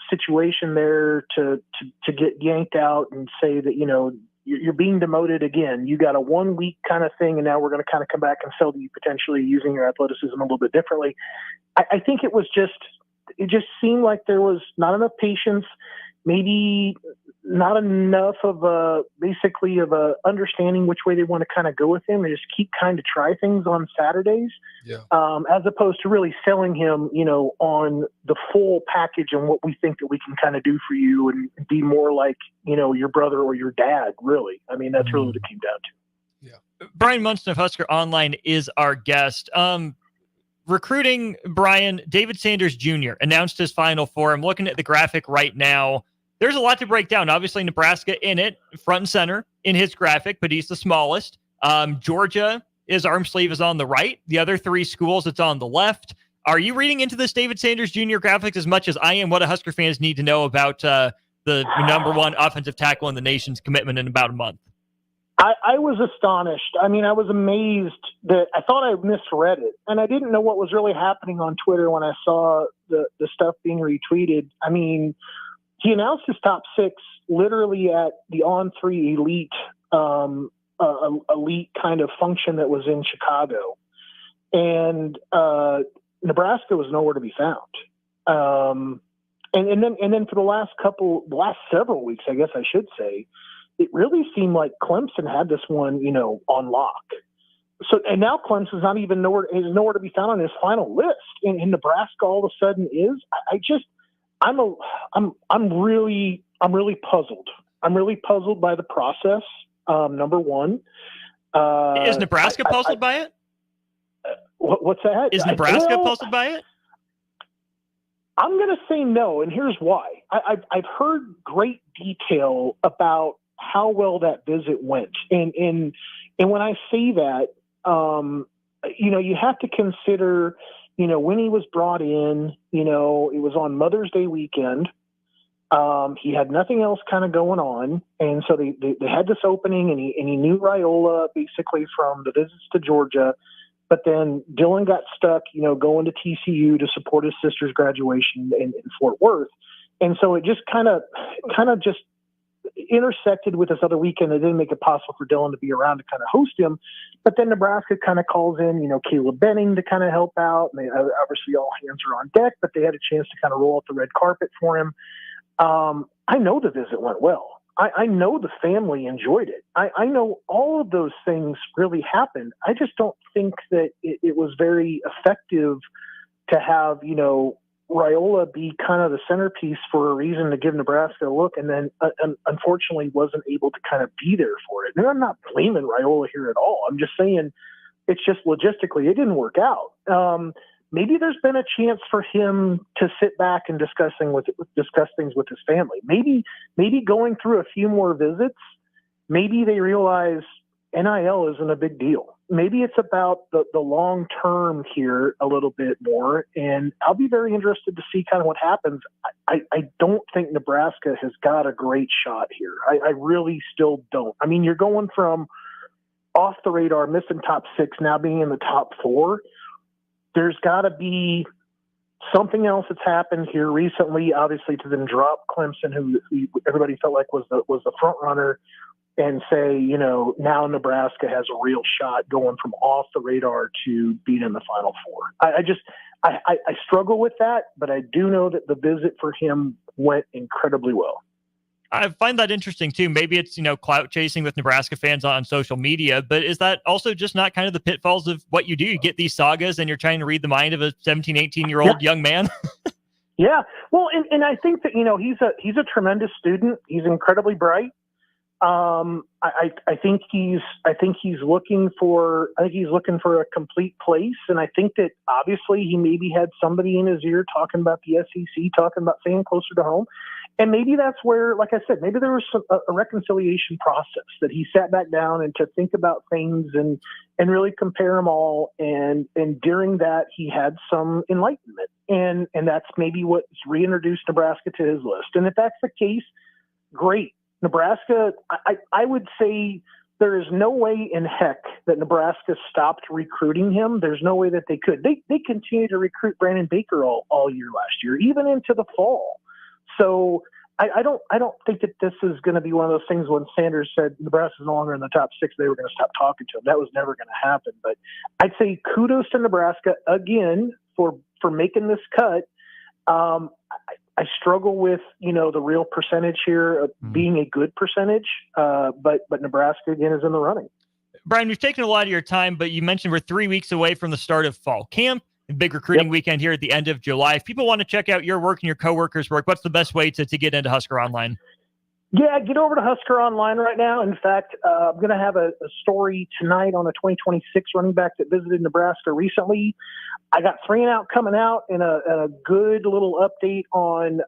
situation there to get yanked out and say that, you're being demoted again. You got a 1 week kind of thing, and now we're going to kind of come back and sell to you potentially using your athleticism a little bit differently. I think it just seemed like there was not enough patience, maybe not enough of a understanding which way they want to kind of go with him. They just keep kind of try things on Saturdays, as opposed to really selling him, on the full package and what we think that we can kind of do for you and be more like, your brother or your dad, really. I mean, that's really what it came down to.
Brian Munson of Husker Online is our guest. Recruiting, Brian, David Sanders Jr. announced his Final Four. I'm looking at the graphic right now. There's a lot to break down. Obviously, Nebraska in it, front and center in his graphic, but he's the smallest. Georgia, his arm sleeve is on the right. The other 3 schools, it's on the left. Are you reading into this David Sanders Jr. graphics as much as I am? What do Husker fans need to know about the the number one offensive tackle in the nation's commitment in about a month.
I was astonished. I mean, I was amazed that I thought I misread it, and I didn't know what was really happening on Twitter when I saw the stuff being retweeted. I mean, he announced his top 6 literally at the On3 Elite elite kind of function that was in Chicago, and Nebraska was nowhere to be found. And then for the last several weeks, I guess I should say, it really seemed like Clemson had this one, on lock. So, and now Clemson's not even nowhere to be found on his final list, and Nebraska all of a sudden is. I'm really puzzled. I'm really puzzled by the process. Number one,
is Nebraska puzzled by it?
What's that?
Is Nebraska puzzled by it?
I'm going to say no, and here's why. I've heard great detail about how well that visit went, and when I say that, you have to consider, when he was brought in, it was on Mother's Day weekend. He had nothing else kind of going on, and so they had this opening, and he knew Raiola basically from the visits to Georgia. But then Dylan got stuck, going to TCU to support his sister's graduation in Fort Worth. And so it just kind of just intersected with this other weekend. It didn't make it possible for Dylan to be around to kind of host him. But then Nebraska kind of calls in, Caleb Benning to kind of help out. And obviously all hands are on deck, but they had a chance to kind of roll out the red carpet for him. I know the visit went well. I know the family enjoyed it. I know all of those things really happened. I just don't think that it was very effective to have, Raiola be kind of the centerpiece for a reason to give Nebraska a look, and then unfortunately wasn't able to kind of be there for it. And I'm not blaming Raiola here at all. I'm just saying it's just logistically it didn't work out. Maybe there's been a chance for him to sit back and discuss things with his family. Maybe going through a few more visits, maybe they realize NIL isn't a big deal. Maybe it's about the long term here a little bit more. And I'll be very interested to see kind of what happens. I don't think Nebraska has got a great shot here. I really still don't. I mean, you're going from off the radar, missing top 6, now being in the top 4. There's got to be something else that's happened here recently, obviously, to then drop Clemson, who everybody felt like was the front runner, and say, now Nebraska has a real shot going from off the radar to being in the Final Four. I struggle with that, but I do know that the visit for him went incredibly well.
I find that interesting too. Maybe it's, clout chasing with Nebraska fans on social media, but is that also just not kind of the pitfalls of what you do? You get these sagas and you're trying to read the mind of a 17, 18-year-old young man.
Yeah. Well, and I think that, he's a tremendous student. He's incredibly bright. I think he's looking for a complete place. And I think that obviously he maybe had somebody in his ear talking about the SEC, talking about staying closer to home. And maybe that's where, like I said, maybe there was a reconciliation process that he sat back down and to think about things and really compare them all. And during that, he had some enlightenment. And that's maybe what's reintroduced Nebraska to his list. And if that's the case, great. Nebraska, I would say there is no way in heck that Nebraska stopped recruiting him. There's no way that they could. They continued to recruit Brandon Baker all year last year, even into the fall. So I don't think that this is going to be one of those things when Sanders said Nebraska's no longer in the top 6, they were going to stop talking to him. That was never going to happen. But I'd say kudos to Nebraska again for making this cut. I struggle with, the real percentage here of being a good percentage, but Nebraska again is in the running.
Brian, we've taken a lot of your time, but you mentioned we're 3 weeks away from the start of fall camp. Big recruiting weekend here at the end of July. If people want to check out your work and your coworkers' work, what's the best way to get into Husker Online?
Yeah, get over to Husker Online right now. In fact, I'm going to have a story tonight on a 2026 running back that visited Nebraska recently. I got 3 and Out coming out, and a good little update on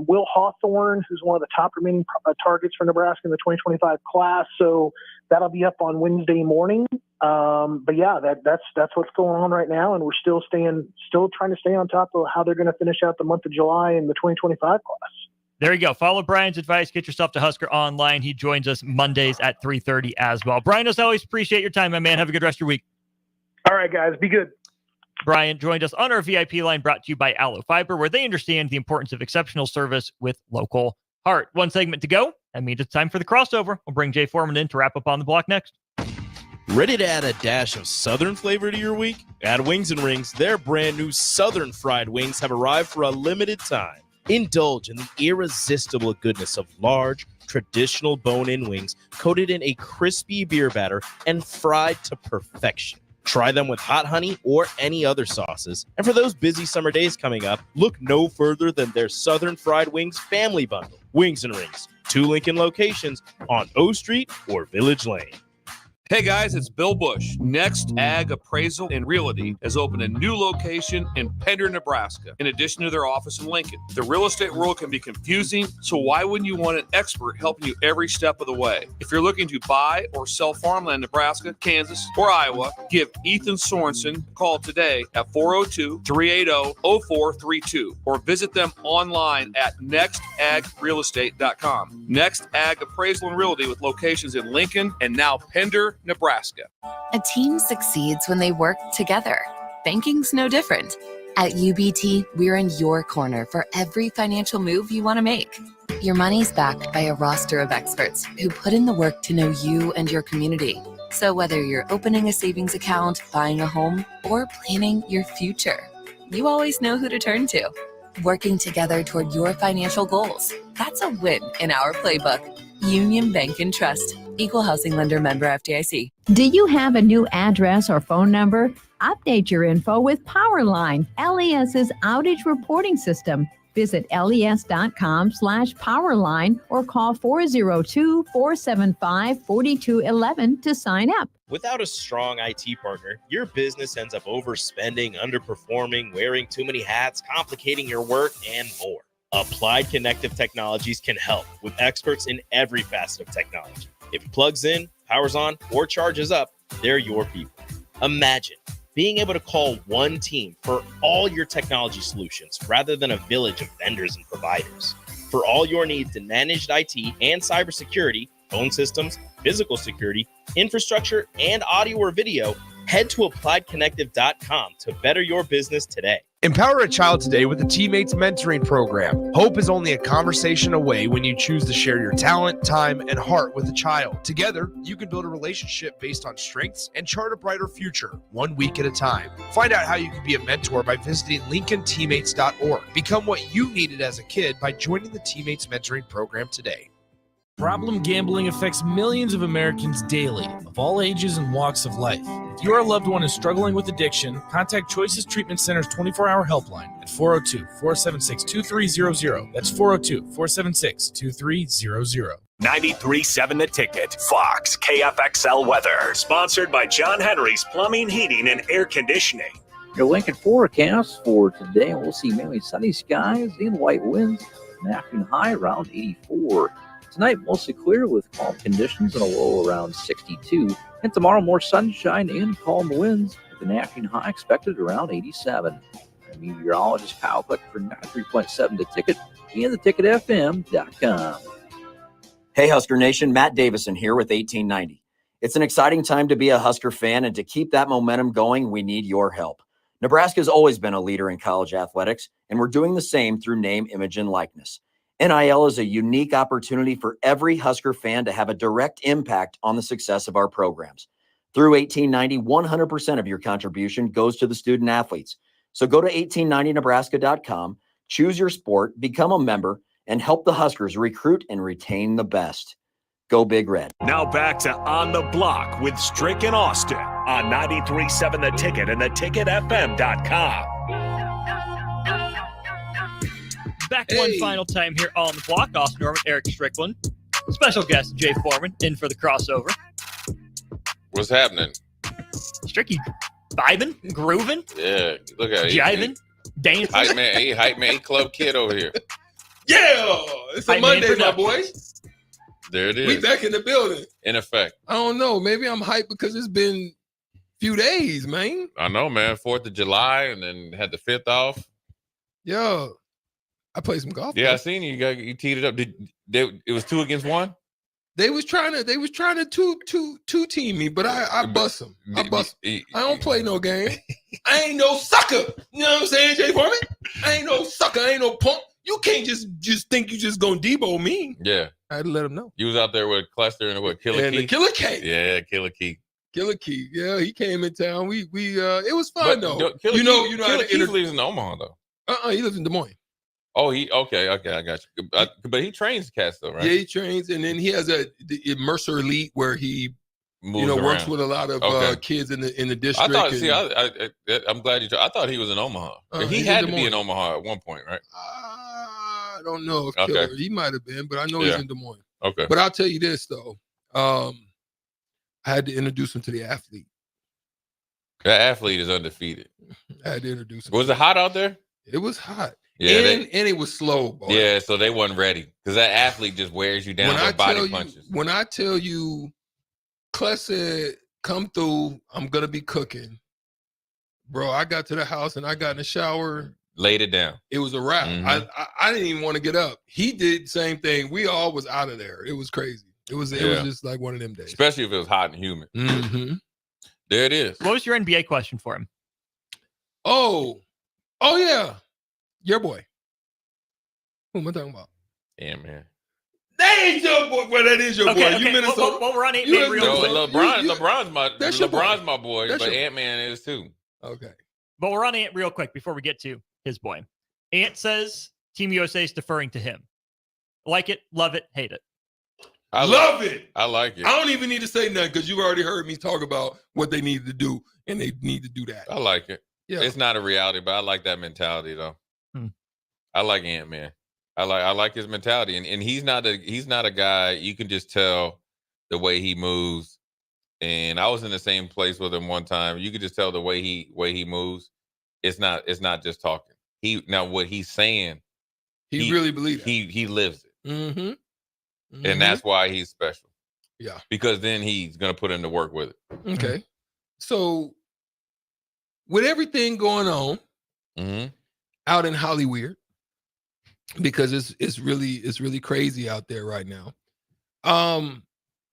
Will Hawthorne, who's one of the top remaining targets for Nebraska in the 2025 class. So that'll be up on Wednesday morning. But yeah, that's what's going on right now, and we're still trying to stay on top of how they're going to finish out the month of July in the 2025 class.
There you go. Follow Brian's advice. Get yourself to Husker Online. He joins us Mondays at 3:30 as well. Brian, as always, appreciate your time, my man. Have a good rest of your week.
All right, guys. Be good.
Brian joined us on our VIP line brought to you by Aloe Fiber, where they understand the importance of exceptional service with local heart. One segment to go. That means it's time for the crossover. We'll bring Jay Foreman in to wrap up on the block next.
Ready to add a dash of Southern flavor to your week? At Wings and Rings, their brand new Southern fried wings have arrived for a limited time. Indulge in the irresistible goodness of large, traditional bone-in wings coated in a crispy beer batter and fried to perfection. Try them with hot honey or any other sauces. And for those busy summer days coming up, look no further than their Southern Fried Wings Family Bundle. Wings and Rings, 2 Lincoln locations on O Street or Village Lane.
Hey guys, it's Bill Bush. Next Ag Appraisal and Realty has opened a new location in Pender, Nebraska, in addition to their office in Lincoln. The real estate world can be confusing, so why wouldn't you want an expert helping you every step of the way? If you're looking to buy or sell farmland in Nebraska, Kansas, or Iowa, give Ethan Sorensen a call today at 402-380-0432 or visit them online at nextagrealestate.com. Next Ag Appraisal and Realty with locations in Lincoln and now Pender, Nebraska.
A team succeeds when they work together. Banking's no different. At UBT, we're in your corner for every financial move you want to make. Your money's backed by a roster of experts who put in the work to know you and your community. So whether you're opening a savings account, buying a home, or planning your future, you always know who to turn to. Working together toward your financial goals. That's a win in our playbook. Union Bank and Trust. Equal housing lender, member FDIC.
Do you have a new address or phone number? Update your info with Powerline, LES's outage reporting system. Visit les.com/powerline or call 402-475-4211 to sign up.
Without a strong IT partner, your business ends up overspending, underperforming, wearing too many hats, complicating your work, and more. Applied Connective Technologies can help with experts in every facet of technology. If it plugs in, powers on, or charges up, they're your people. Imagine being able to call one team for all your technology solutions rather than a village of vendors and providers. For all your needs in managed IT and cybersecurity, phone systems, physical security, infrastructure, and audio or video, head to appliedconnective.com to better your business today.
Empower a child today with the Teammates Mentoring Program. Hope is only a conversation away when you choose to share your talent, time, and heart with a child. Together, you can build a relationship based on strengths and chart a brighter future, 1 week at a time. Find out how you can be a mentor by visiting LincolnTeammates.org. Become what you needed as a kid by joining the Teammates Mentoring Program today.
Problem gambling affects millions of Americans daily, of all ages and walks of life. If your loved one is struggling with addiction, contact Choices Treatment Center's 24-hour helpline at 402-476-2300. That's 402-476-2300.
93.7 The Ticket, Fox, KFXL weather. Sponsored by John Henry's Plumbing, Heating, and Air Conditioning.
Your Lincoln forecast for today, we'll see mainly sunny skies and light winds. An afternoon high around 84. Tonight, mostly clear with calm conditions and a low around 62. And tomorrow, more sunshine and calm winds with an afternoon high expected around 87. I'm meteorologist Kyle Click for 93.7 The Ticket and theticketfm.com.
Hey, Husker Nation, Matt Davison here with 1890. It's an exciting time to be a Husker fan, and to keep that momentum going, we need your help. Nebraska has always been a leader in college athletics, and we're doing the same through name, image, and likeness. NIL is a unique opportunity for every Husker fan to have a direct impact on the success of our programs. Through 1890, 100% of your contribution goes to the student athletes. So go to 1890nebraska.com, choose your sport, become a member, and help the Huskers recruit and retain the best. Go Big Red.
Now back to On the Block with Strick and Austin on 93.7 The Ticket and theticketfm.com.
Back one final time here on the block. Austin Norman, Eric Strickland. Special guest Jay Foreman in for the crossover.
What's happening?
Stricky vibing, grooving.
Yeah, look at it.
Jiving, dancing.
Hype man, club kid over here.
Yeah, it's a Monday, my boys.
There it is.
We back in the building.
In effect.
I don't know. Maybe I'm hyped because it's been a few days, man.
I know, man. 4th of July and then had the 5th off.
Yo. I played some golf.
Yeah,
bro.
I seen you teed it up. It was 2 against 1?
They was trying to two team me, but I bust them. I don't play no game. I ain't no sucker. You know what I'm saying, Jay Foreman? I ain't no sucker. I ain't no punk. You can't just think you just gonna Debo me.
Yeah.
I had to let him know.
You was out there with Cluster and what, Killer Key?
And the Killer K.
Yeah, Killer Key.
Killer Key. Yeah, he came in town. We it was fun though.
Killer
Killer
Key lives in Omaha though.
He lives in Des Moines.
Oh, okay, I got you. But he trains cats though, right?
Yeah, he trains, and then he has the Mercer Elite where he
Moves
works
around.
with a lot of kids in the district.
I'm glad you. I thought he was in Omaha. He
he's
had
in
to
Des
be in
Moines.
Omaha at one point, right?
I don't know if
Okay.
Killer, he might have been, but I know he's
Yeah.
in Des Moines.
Okay.
But I'll tell you this though, I had to introduce him to the athlete.
That athlete is undefeated.
I had to introduce him.
Was it hot out there?
It was hot.
Yeah,
and it was slow, boy.
Yeah, so they wasn't ready because that athlete just wears you down with body punches.
When I tell you, Clutch said, "Come through, I'm gonna be cooking." Bro, I got to the house and I got in the shower.
Laid it down.
It was a wrap.
Mhm.
I didn't even want to get up. He did the same thing. We all was out of there. It was crazy. It was just like one of them days.
Especially if it was hot and humid.
Mm-hmm.
There it is.
What was your NBA question for him?
Oh yeah. Your boy. Who am I talking about?
Yeah, man.
That ain't your boy. Well, that is your boy. You Minnesota.
Well, we're on it.
You
real quick.
LeBron's my boy,
That's
but
your boy.
Ant-Man is too.
Okay.
But we're on Ant real quick before we get to his boy. Ant says Team USA is deferring to him. Like it, love it, hate it.
I
love it.
I like it.
I don't even need to say nothing because you've already heard me talk about what they need to do, and they need to do that.
I like it.
Yeah.
It's not a reality, but I like that mentality though. I like Ant-Man. I like his mentality, and he's not a guy you can just tell the way he moves. And I was in the same place with him one time. You could just tell the way he moves. It's not just talking. What he's saying,
he really believes it.
He lives it.
Mm-hmm.
And that's why he's special.
Yeah.
Because then he's gonna put in the work with it.
Okay. So with everything going on out in Hollywood, because it's really crazy out there right now.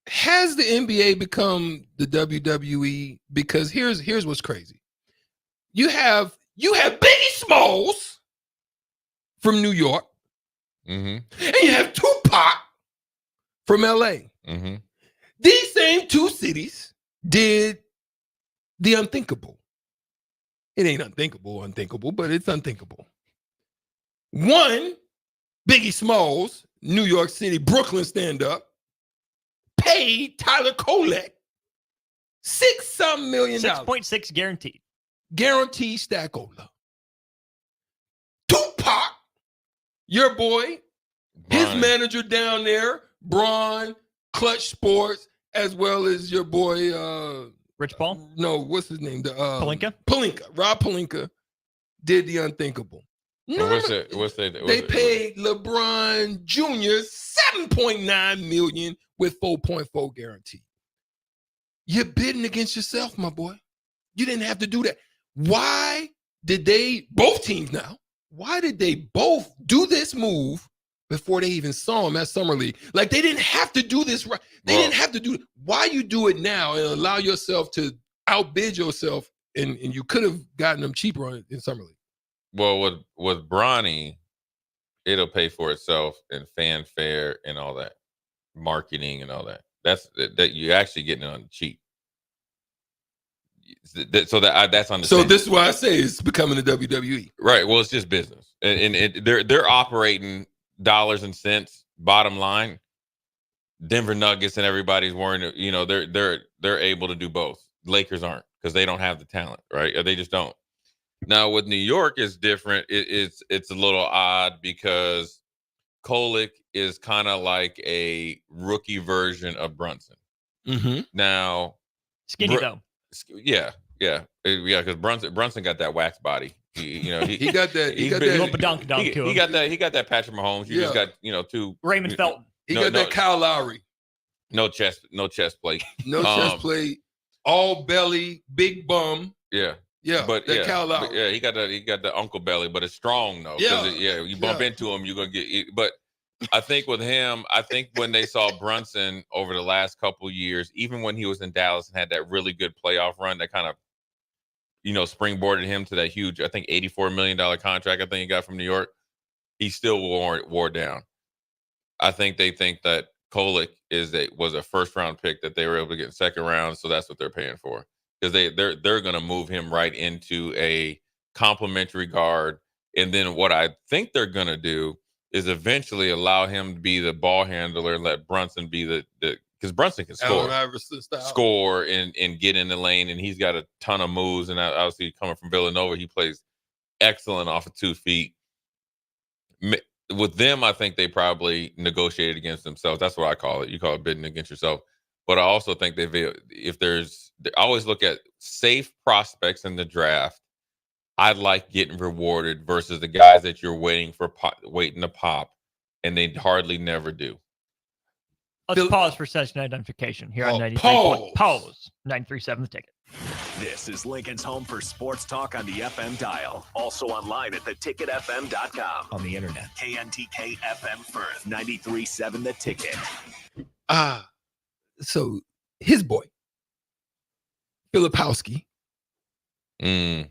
Has the NBA become the WWE? Because here's what's crazy. You have Biggie Smalls from New York, and you have Tupac from LA. These same two cities did the unthinkable. It ain't unthinkable, but it's unthinkable. One, Biggie Smalls, New York City, Brooklyn stand-up, paid Tyler Kolek $6 million.
6.6 guaranteed.
Guaranteed stack over. Tupac, your boy, his manager down there, Braun, Clutch Sports, as well as your boy
Rich Paul?
No, what's his name?
Palinka?
Rob Palinka did the unthinkable.
What's
They paid LeBron Jr. $7.9 million with 4.4 guaranteed. You're bidding against yourself, my boy. You didn't have to do that. Why did both teams now, why did they both do this move before they even saw him at Summer League? Like, they didn't have to do this right. They didn't have to do it. Why you do it now and allow yourself to outbid yourself, and you could have gotten them cheaper in Summer League.
Well, with Bronny, it'll pay for itself in fanfare and all that, marketing and all that. That's you're actually getting it on the cheap. That's understandable.
So this is why I say it's becoming the WWE.
Right. Well, it's just business, and they're operating dollars and cents. Bottom line, Denver Nuggets and everybody's worrying. You know, they're able to do both. Lakers aren't because they don't have the talent, right? Or they just don't. Now with New York is different. It's a little odd because Kolek is kind of like a rookie version of Brunson. Now,
skinny though.
Yeah. Because Brunson got that wax body. He
got that. He got
that Patrick Mahomes. You just got two
Raymond Felton.
He got that Kyle Lowry.
No chest plate.
No chest plate. All belly, big bum.
Yeah.
Yeah,
but
that
yeah,
Kyle Lowry.
but yeah, he got the uncle belly, but it's strong though.
Yeah,
You bump into him, you're gonna get it. But I think with him, when they saw Brunson over the last couple of years, even when he was in Dallas and had that really good playoff run, that kind of springboarded him to that huge, I think $84 million contract I think he got from New York. He still wore down. I think they think that Kolek was a first round pick that they were able to get in second round, so that's what they're paying for. Because they're going to move him right into a complimentary guard, and then what I think they're going to do is eventually allow him to be the ball handler and let Brunson be the because Brunson can score and get in the lane, and he's got a ton of moves. And obviously coming from Villanova, he plays excellent off of 2 feet. With them, I think they probably negotiated against themselves. That's what I call it. You call it bidding against yourself. But I also think I always look at safe prospects in the draft. I like getting rewarded versus the guys that you're waiting to pop, and they hardly never do.
Let's pause for session identification here on 93. Pause. 93.7 The Ticket.
This is Lincoln's home for sports talk on the FM dial. Also online at theticketfm.com. On the internet. KNTK FM Firth. 93.7 The Ticket.
So his boy, Filipowski, who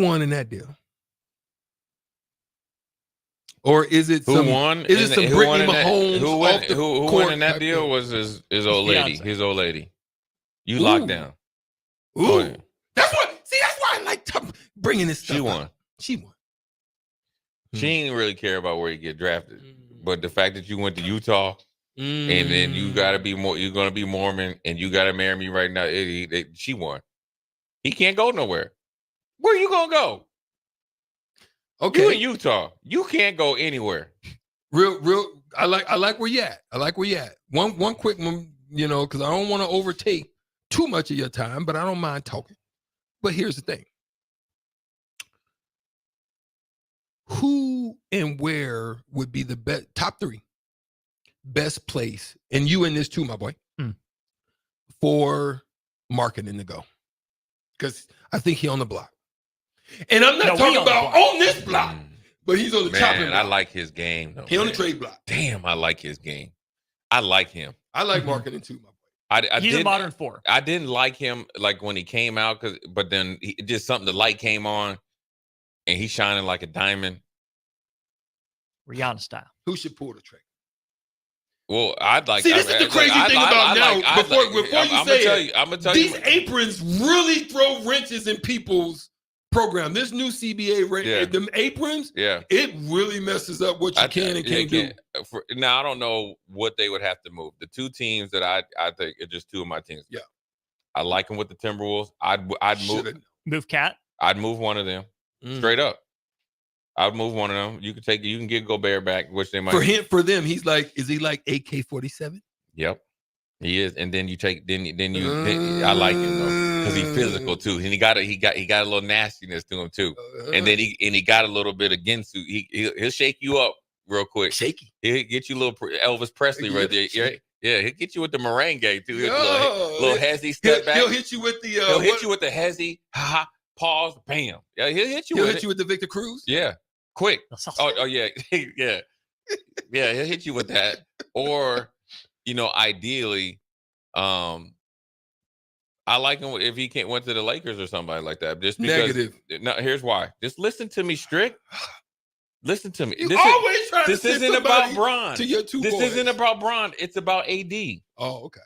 won in that deal? Or is it some Brittany Mahomes?
Who won in that deal was his old lady. His old lady. You locked down.
Ooh. Yeah. That's why I like bringing this stuff. She won.
She didn't really care about where you get drafted, but the fact that you went to Utah and then you're gonna be Mormon and you gotta marry me right now. She won. He can't go nowhere. Where you gonna go?
Okay,
you in Utah. You can't go anywhere.
Real. I like where you at. One quick one, because I don't want to overtake too much of your time, but I don't mind talking. But here's the thing. Who and where would be the best top 3 best place, and you in this too, my boy, for marketing to go? Because I think he on the block. And I'm not talking about on this block, but he's on the chopping block.
I like his game, though.
He on the trade block.
Damn, I like his game. I like him.
I like marketing too, my boy.
He's a modern 4.
I didn't like him like when he came out, but then the light came on, and he's shining like a diamond.
Rihanna style.
Who should pull the trigger?
Well, I'd like.
See, this is the crazy thing about now. Before you say it,
I'm gonna tell you,
these aprons really throw wrenches in people's program. This new CBA, them aprons, it really messes up what you can and can't do.
Now, I don't know what they would have to move. The 2 teams that I think are just 2 of my teams.
Yeah,
I like them with the Timberwolves. I'd
move Cat.
I'd move one of them straight up. I'd move one of them. You can get Gobert back, which they might.
For them, is he like AK-47?
Yep, he is. And then I like him though because he's physical too, and he got a little nastiness to him too. And then he got a little bit against you. He'll shake you up real quick.
Shaky.
He'll get you a little Elvis Presley right there. Yeah, he'll get you with the merengue too. Little hezzy step back.
He'll hit you with the.
He'll hit you with the hezzy. Pause. Bam. Yeah, he'll hit you.
He'll hit you with the Victor Cruz.
Yeah. Quick. Oh yeah. Yeah. Yeah, he'll hit you with that. Or, ideally, I like him if he went to the Lakers or somebody like that. Just because.
Negative.
No, here's why. Just listen to me, Strick. Listen to me.
This
isn't about Bron.
To your 2
This
boys.
isn't about Bron. It's about AD.
Oh, okay.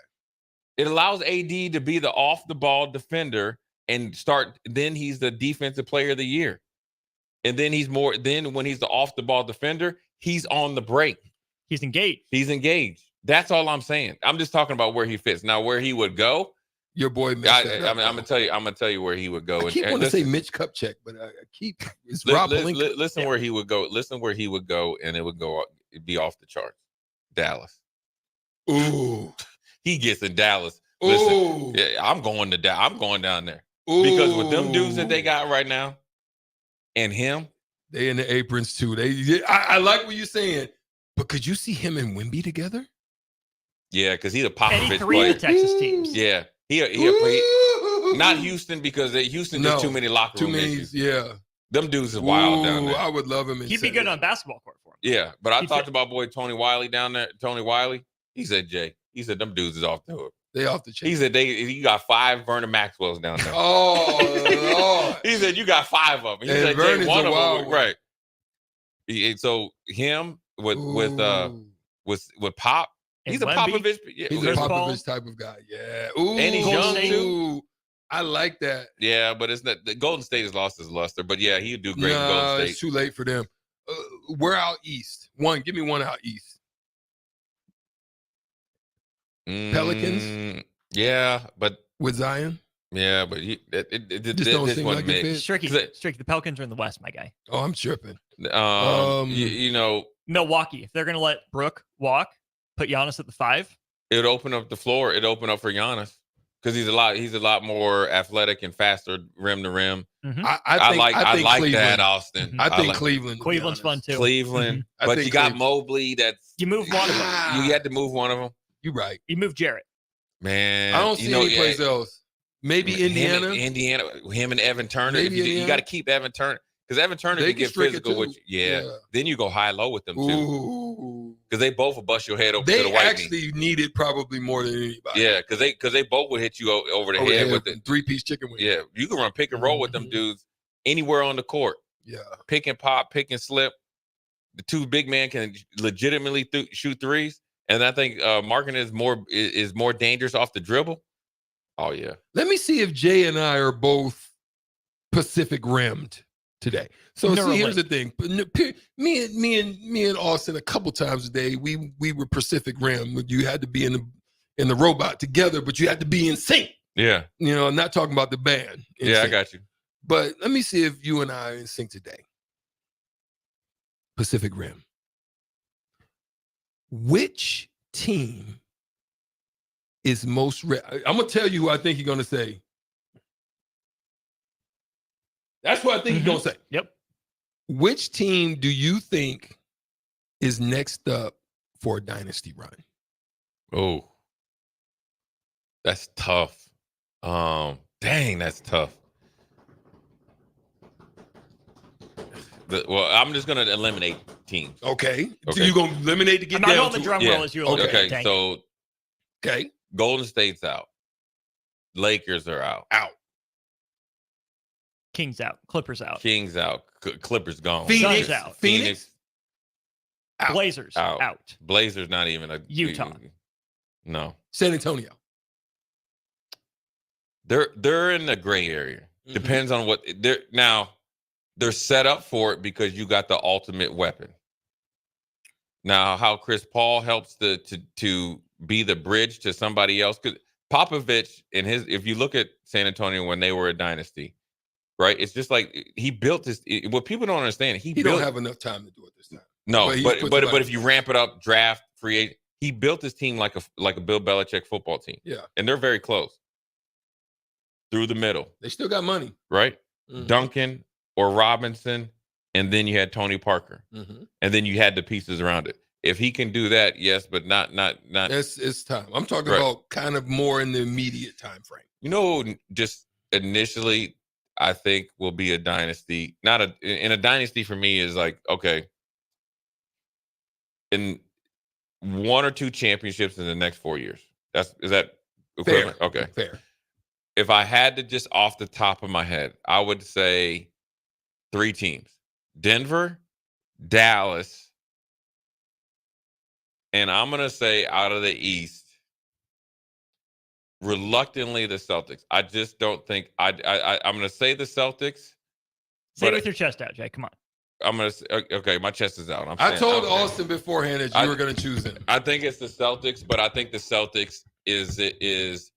It allows AD to be the off the ball defender and then he's the defensive player of the year. And then when he's the off the ball defender, he's on the break.
He's engaged.
That's all I'm saying. I'm just talking about where he fits. Now, where he would go,
your boy.
I'm gonna tell you where he would go.
I keep wanting to say Mitch Kupchak, but it's Rob Pelinka.
Listen where he would go. Listen where he would go, and it'd be off the charts. Dallas.
Ooh,
he gets in Dallas.
Listen,
I'm going down there because with them dudes that they got right now. And him,
they in the aprons too. I like what you're saying, but could you see him and Wemby together?
Yeah, because he's a Popovich
player. 3 Texas teams.
Yeah, he'll play. Not Houston because Houston just too many locker room issues.
Yeah.
Them dudes is wild down there.
I would love him.
He'd be good on basketball court for him.
Yeah, but I talked about boy Tony Wiley down there. Tony Wiley, he said them dudes is off the hook.
They off the chain.
He said he got 5 Vernon Maxwells down there.
Oh, Lord.
He said you got 5 of them. He
And
said
Vernon's
one
a
of
wild
them,
one.
right? So him with Pop, he's a
Wemby.
Popovich. Yeah,
He's a
Chris Paul.
Popovich type of guy. Yeah. Ooh,
And he's young,
too. I like that.
Yeah, but it's not the Golden State has lost his luster. But yeah, he'd do great in Golden State.
It's too late for them. We're out east. Give me one out east. Pelicans.
Yeah, but
with Zion.
Yeah, but
Just don't seem like it fits.
Stricky, the Pelicans are in the West, my guy.
Oh, I'm tripping.
You know,
Milwaukee, if they're going to let Brooke walk, put Giannis at the 5.
It would open up the floor. It open up for Giannis because he's a lot more athletic and faster rim to rim.
Mm-hmm.
I
like that, Austin.
I think Cleveland.
Cleveland's fun too.
Cleveland,
Mhm.
but you got Mobley.
You moved one of them.
You had to move one of them.
You're right.
You moved Jarrett.
Man,
I don't see any place else. Maybe Indiana.
Him and Evan Turner.
Maybe
You
Indiana.
got to keep Evan Turner because Evan Turner
They
can
can
get
Strick it
physical with
too.
you. Yeah. Then you go high low with them too
Ooh.
because they both will bust your head over to
They
the white knee.
actually need it probably more than anybody.
Yeah, because they both would hit you over the head with it.
3-piece chicken wing.
Yeah, you can run pick and roll with them dudes anywhere on the court.
Yeah,
pick and pop, pick and slip. The two big men can legitimately shoot threes, and I think Markin is more dangerous off the dribble. Oh yeah.
Let me see if Jay and I are both Pacific rimmed today. So see, here's the thing. Me and Austin a couple times a day. We were Pacific rim. You had to be in the robot together, but you had to be in sync.
Yeah.
You know, I'm not talking about the band.
Yeah, I got you.
But let me see if you and I are in sync today. Pacific Rim. Which team is most I'm going to tell you who I think you're going to say. That's what I think you're going to say.
Yep.
Which team do you think is next up for a dynasty run?
Oh, that's tough. Dang, that's tough. Well, I'm just going to eliminate teams.
Okay. So you're going to eliminate to get down
I'm not on
to
the drum roll as you
Okay,
Dang.
so
okay.
Golden State's out. Lakers are out.
Kings out. Clippers out.
Kings out. Clippers gone.
Phoenix
out.
Phoenix
out.
Blazers out.
Blazers not even a
Utah.
No.
San Antonio.
They're in the gray area. Depends on what they're set up for it because you got the ultimate weapon. Now, how Chris Paul helps to be the bridge to somebody else, because Popovich and if you look at San Antonio when they were a dynasty, right? It's just like he built this. What people don't understand, he
don't have enough time to do it this time.
No, but
puts
if you ramp it up, draft, free agent, he built his team like a Bill Belichick football team.
Yeah,
and they're very close through the middle.
They still got money,
right? Duncan or Robinson, and then you had Tony Parker, and then you had the pieces around it. If he can do that, yes, but not.
It's time. I'm talking about kind of more in the immediate time frame.
You know, just initially, I think will be a dynasty. In a dynasty for me is like, okay, in 1 or 2 championships in the next 4 years. Is that equivalent?
Fair.
Okay,
fair.
If I had to just off the top of my head, I would say 3 teams: Denver, Dallas, and I'm gonna say out of the East, reluctantly the Celtics. I just don't think I'm gonna say the Celtics.
Say it with your chest out, Jay. Come on.
I'm gonna say, okay. My chest is out.
I told Austin beforehand that you were gonna choose him.
I think it's the Celtics, but I think the Celtics is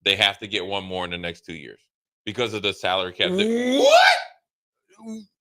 they have to get one more in the next 2 years because of the salary cap.
What?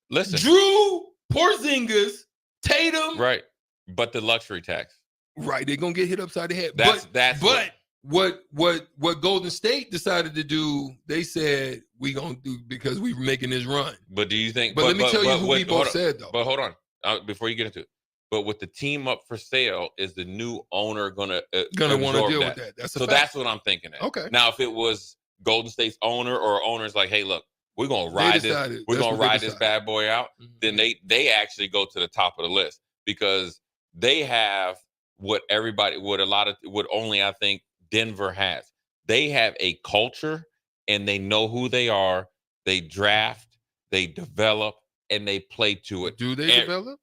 Listen,
Drew, Porzingis, Tatum.
Right, but the luxury tax.
Right, they're gonna get hit upside the head.
But
what Golden State decided to do, they said we gonna do because we were making this run.
But do you think?
But let me tell you who we both said though.
But hold on, before you get into it. But with the team up for sale, is the new owner gonna want to
deal with that?
That's what I'm thinking. Of.
Okay.
Now, if it was Golden State's owner or owner's like, hey, look, we're gonna ride this. We're gonna ride this bad boy out. Then they actually go to the top of the list because they have what only I think Denver has. They have a culture and they know who they are. They draft, they develop, and they play to it.
Do they develop?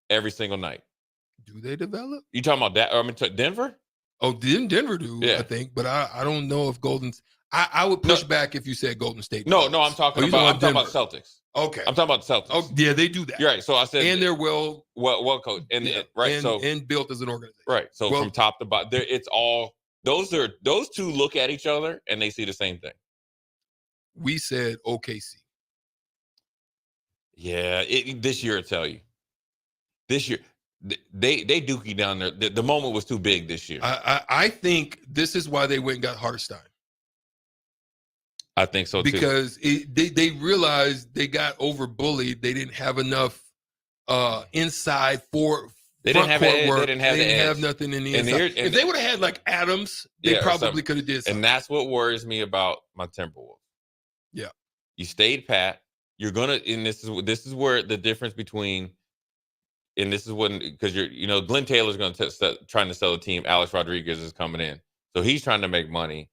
Every single night.
Do they develop?
You talking about that? I mean, Denver?
Oh, didn't Denver do, I think. But I don't know if I would push back if you said Golden State.
No, I'm talking about Celtics.
Okay.
I'm talking about the Celtics.
Oh, yeah, they do that.
You're right. So I said,
and they're well
coached, and
built as an organization.
Right. So from top to bottom, it's all those two look at each other and they see the same thing.
We said OKC.
Yeah, this year I tell you, this year they dookie down there. The moment was too big this year.
I think this is why they went and got Hartstein.
I think so too.
Because they realized they got over bullied. They didn't have enough inside for
they didn't have
work.
They didn't have
nothing in the inside. If they would have had like Adams, they probably could have did something.
And that's what worries me about my Timberwolves.
Yeah,
you stayed pat. You're gonna, and this is where the difference between, and this is when because Glenn Taylor's trying to sell a team. Alex Rodriguez is coming in, so he's trying to make money.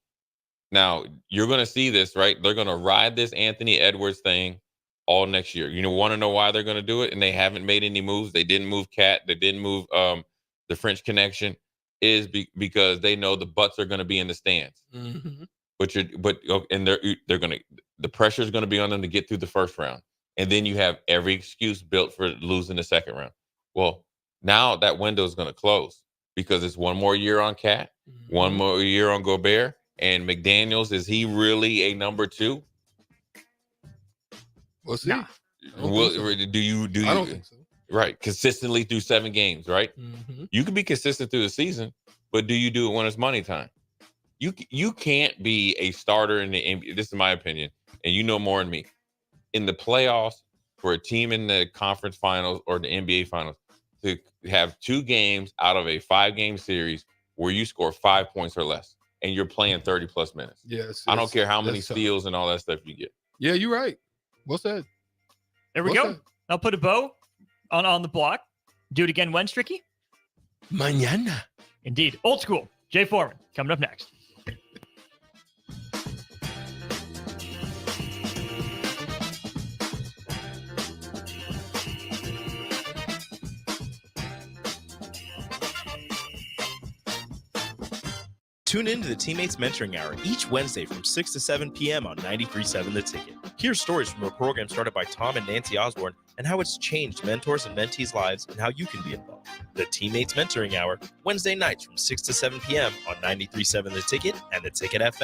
Now, you're going to see this, right? They're going to ride this Anthony Edwards thing all next year. You want to know why they're going to do it? And they haven't made any moves. They didn't move Cat. They didn't move the French Connection because they know the butts are going to be in the stands.
Mm-hmm.
And they're going to, the pressure is going to be on them to get through the first round. And then you have every excuse built for losing the second round. Well, now that window is going to close because it's one more year on Cat, one more year on Gobert. And McDaniels, is he really a number 2?
We'll see.
Nah. Do you? I
don't think so.
Right, consistently through 7 games, right?
Mm-hmm.
You can be consistent through the season, but do you do it when it's money time? You can't be a starter in the NBA. This is my opinion, and you know more than me. In the playoffs, for a team in the conference finals or the NBA finals, to have 2 games out of a 5-game series where you score 5 points or less. And you're playing 30 plus minutes.
Yes.
I don't care how many steals and all that stuff you get.
Yeah, you're right. Well said.
There we go. I'll put a bow on the block. Do it again when, Stricky?
Mañana.
Indeed. Old school. Jay Foreman coming up next.
Tune in to the Teammates Mentoring Hour each Wednesday from 6 to 7 p.m. on 93.7 The Ticket. Hear stories from a program started by Tom and Nancy Osborne and how it's changed mentors and mentees' lives and how you can be involved. The Teammates Mentoring Hour, Wednesday nights from 6 to 7 p.m. on 93.7 The Ticket and The Ticket FM.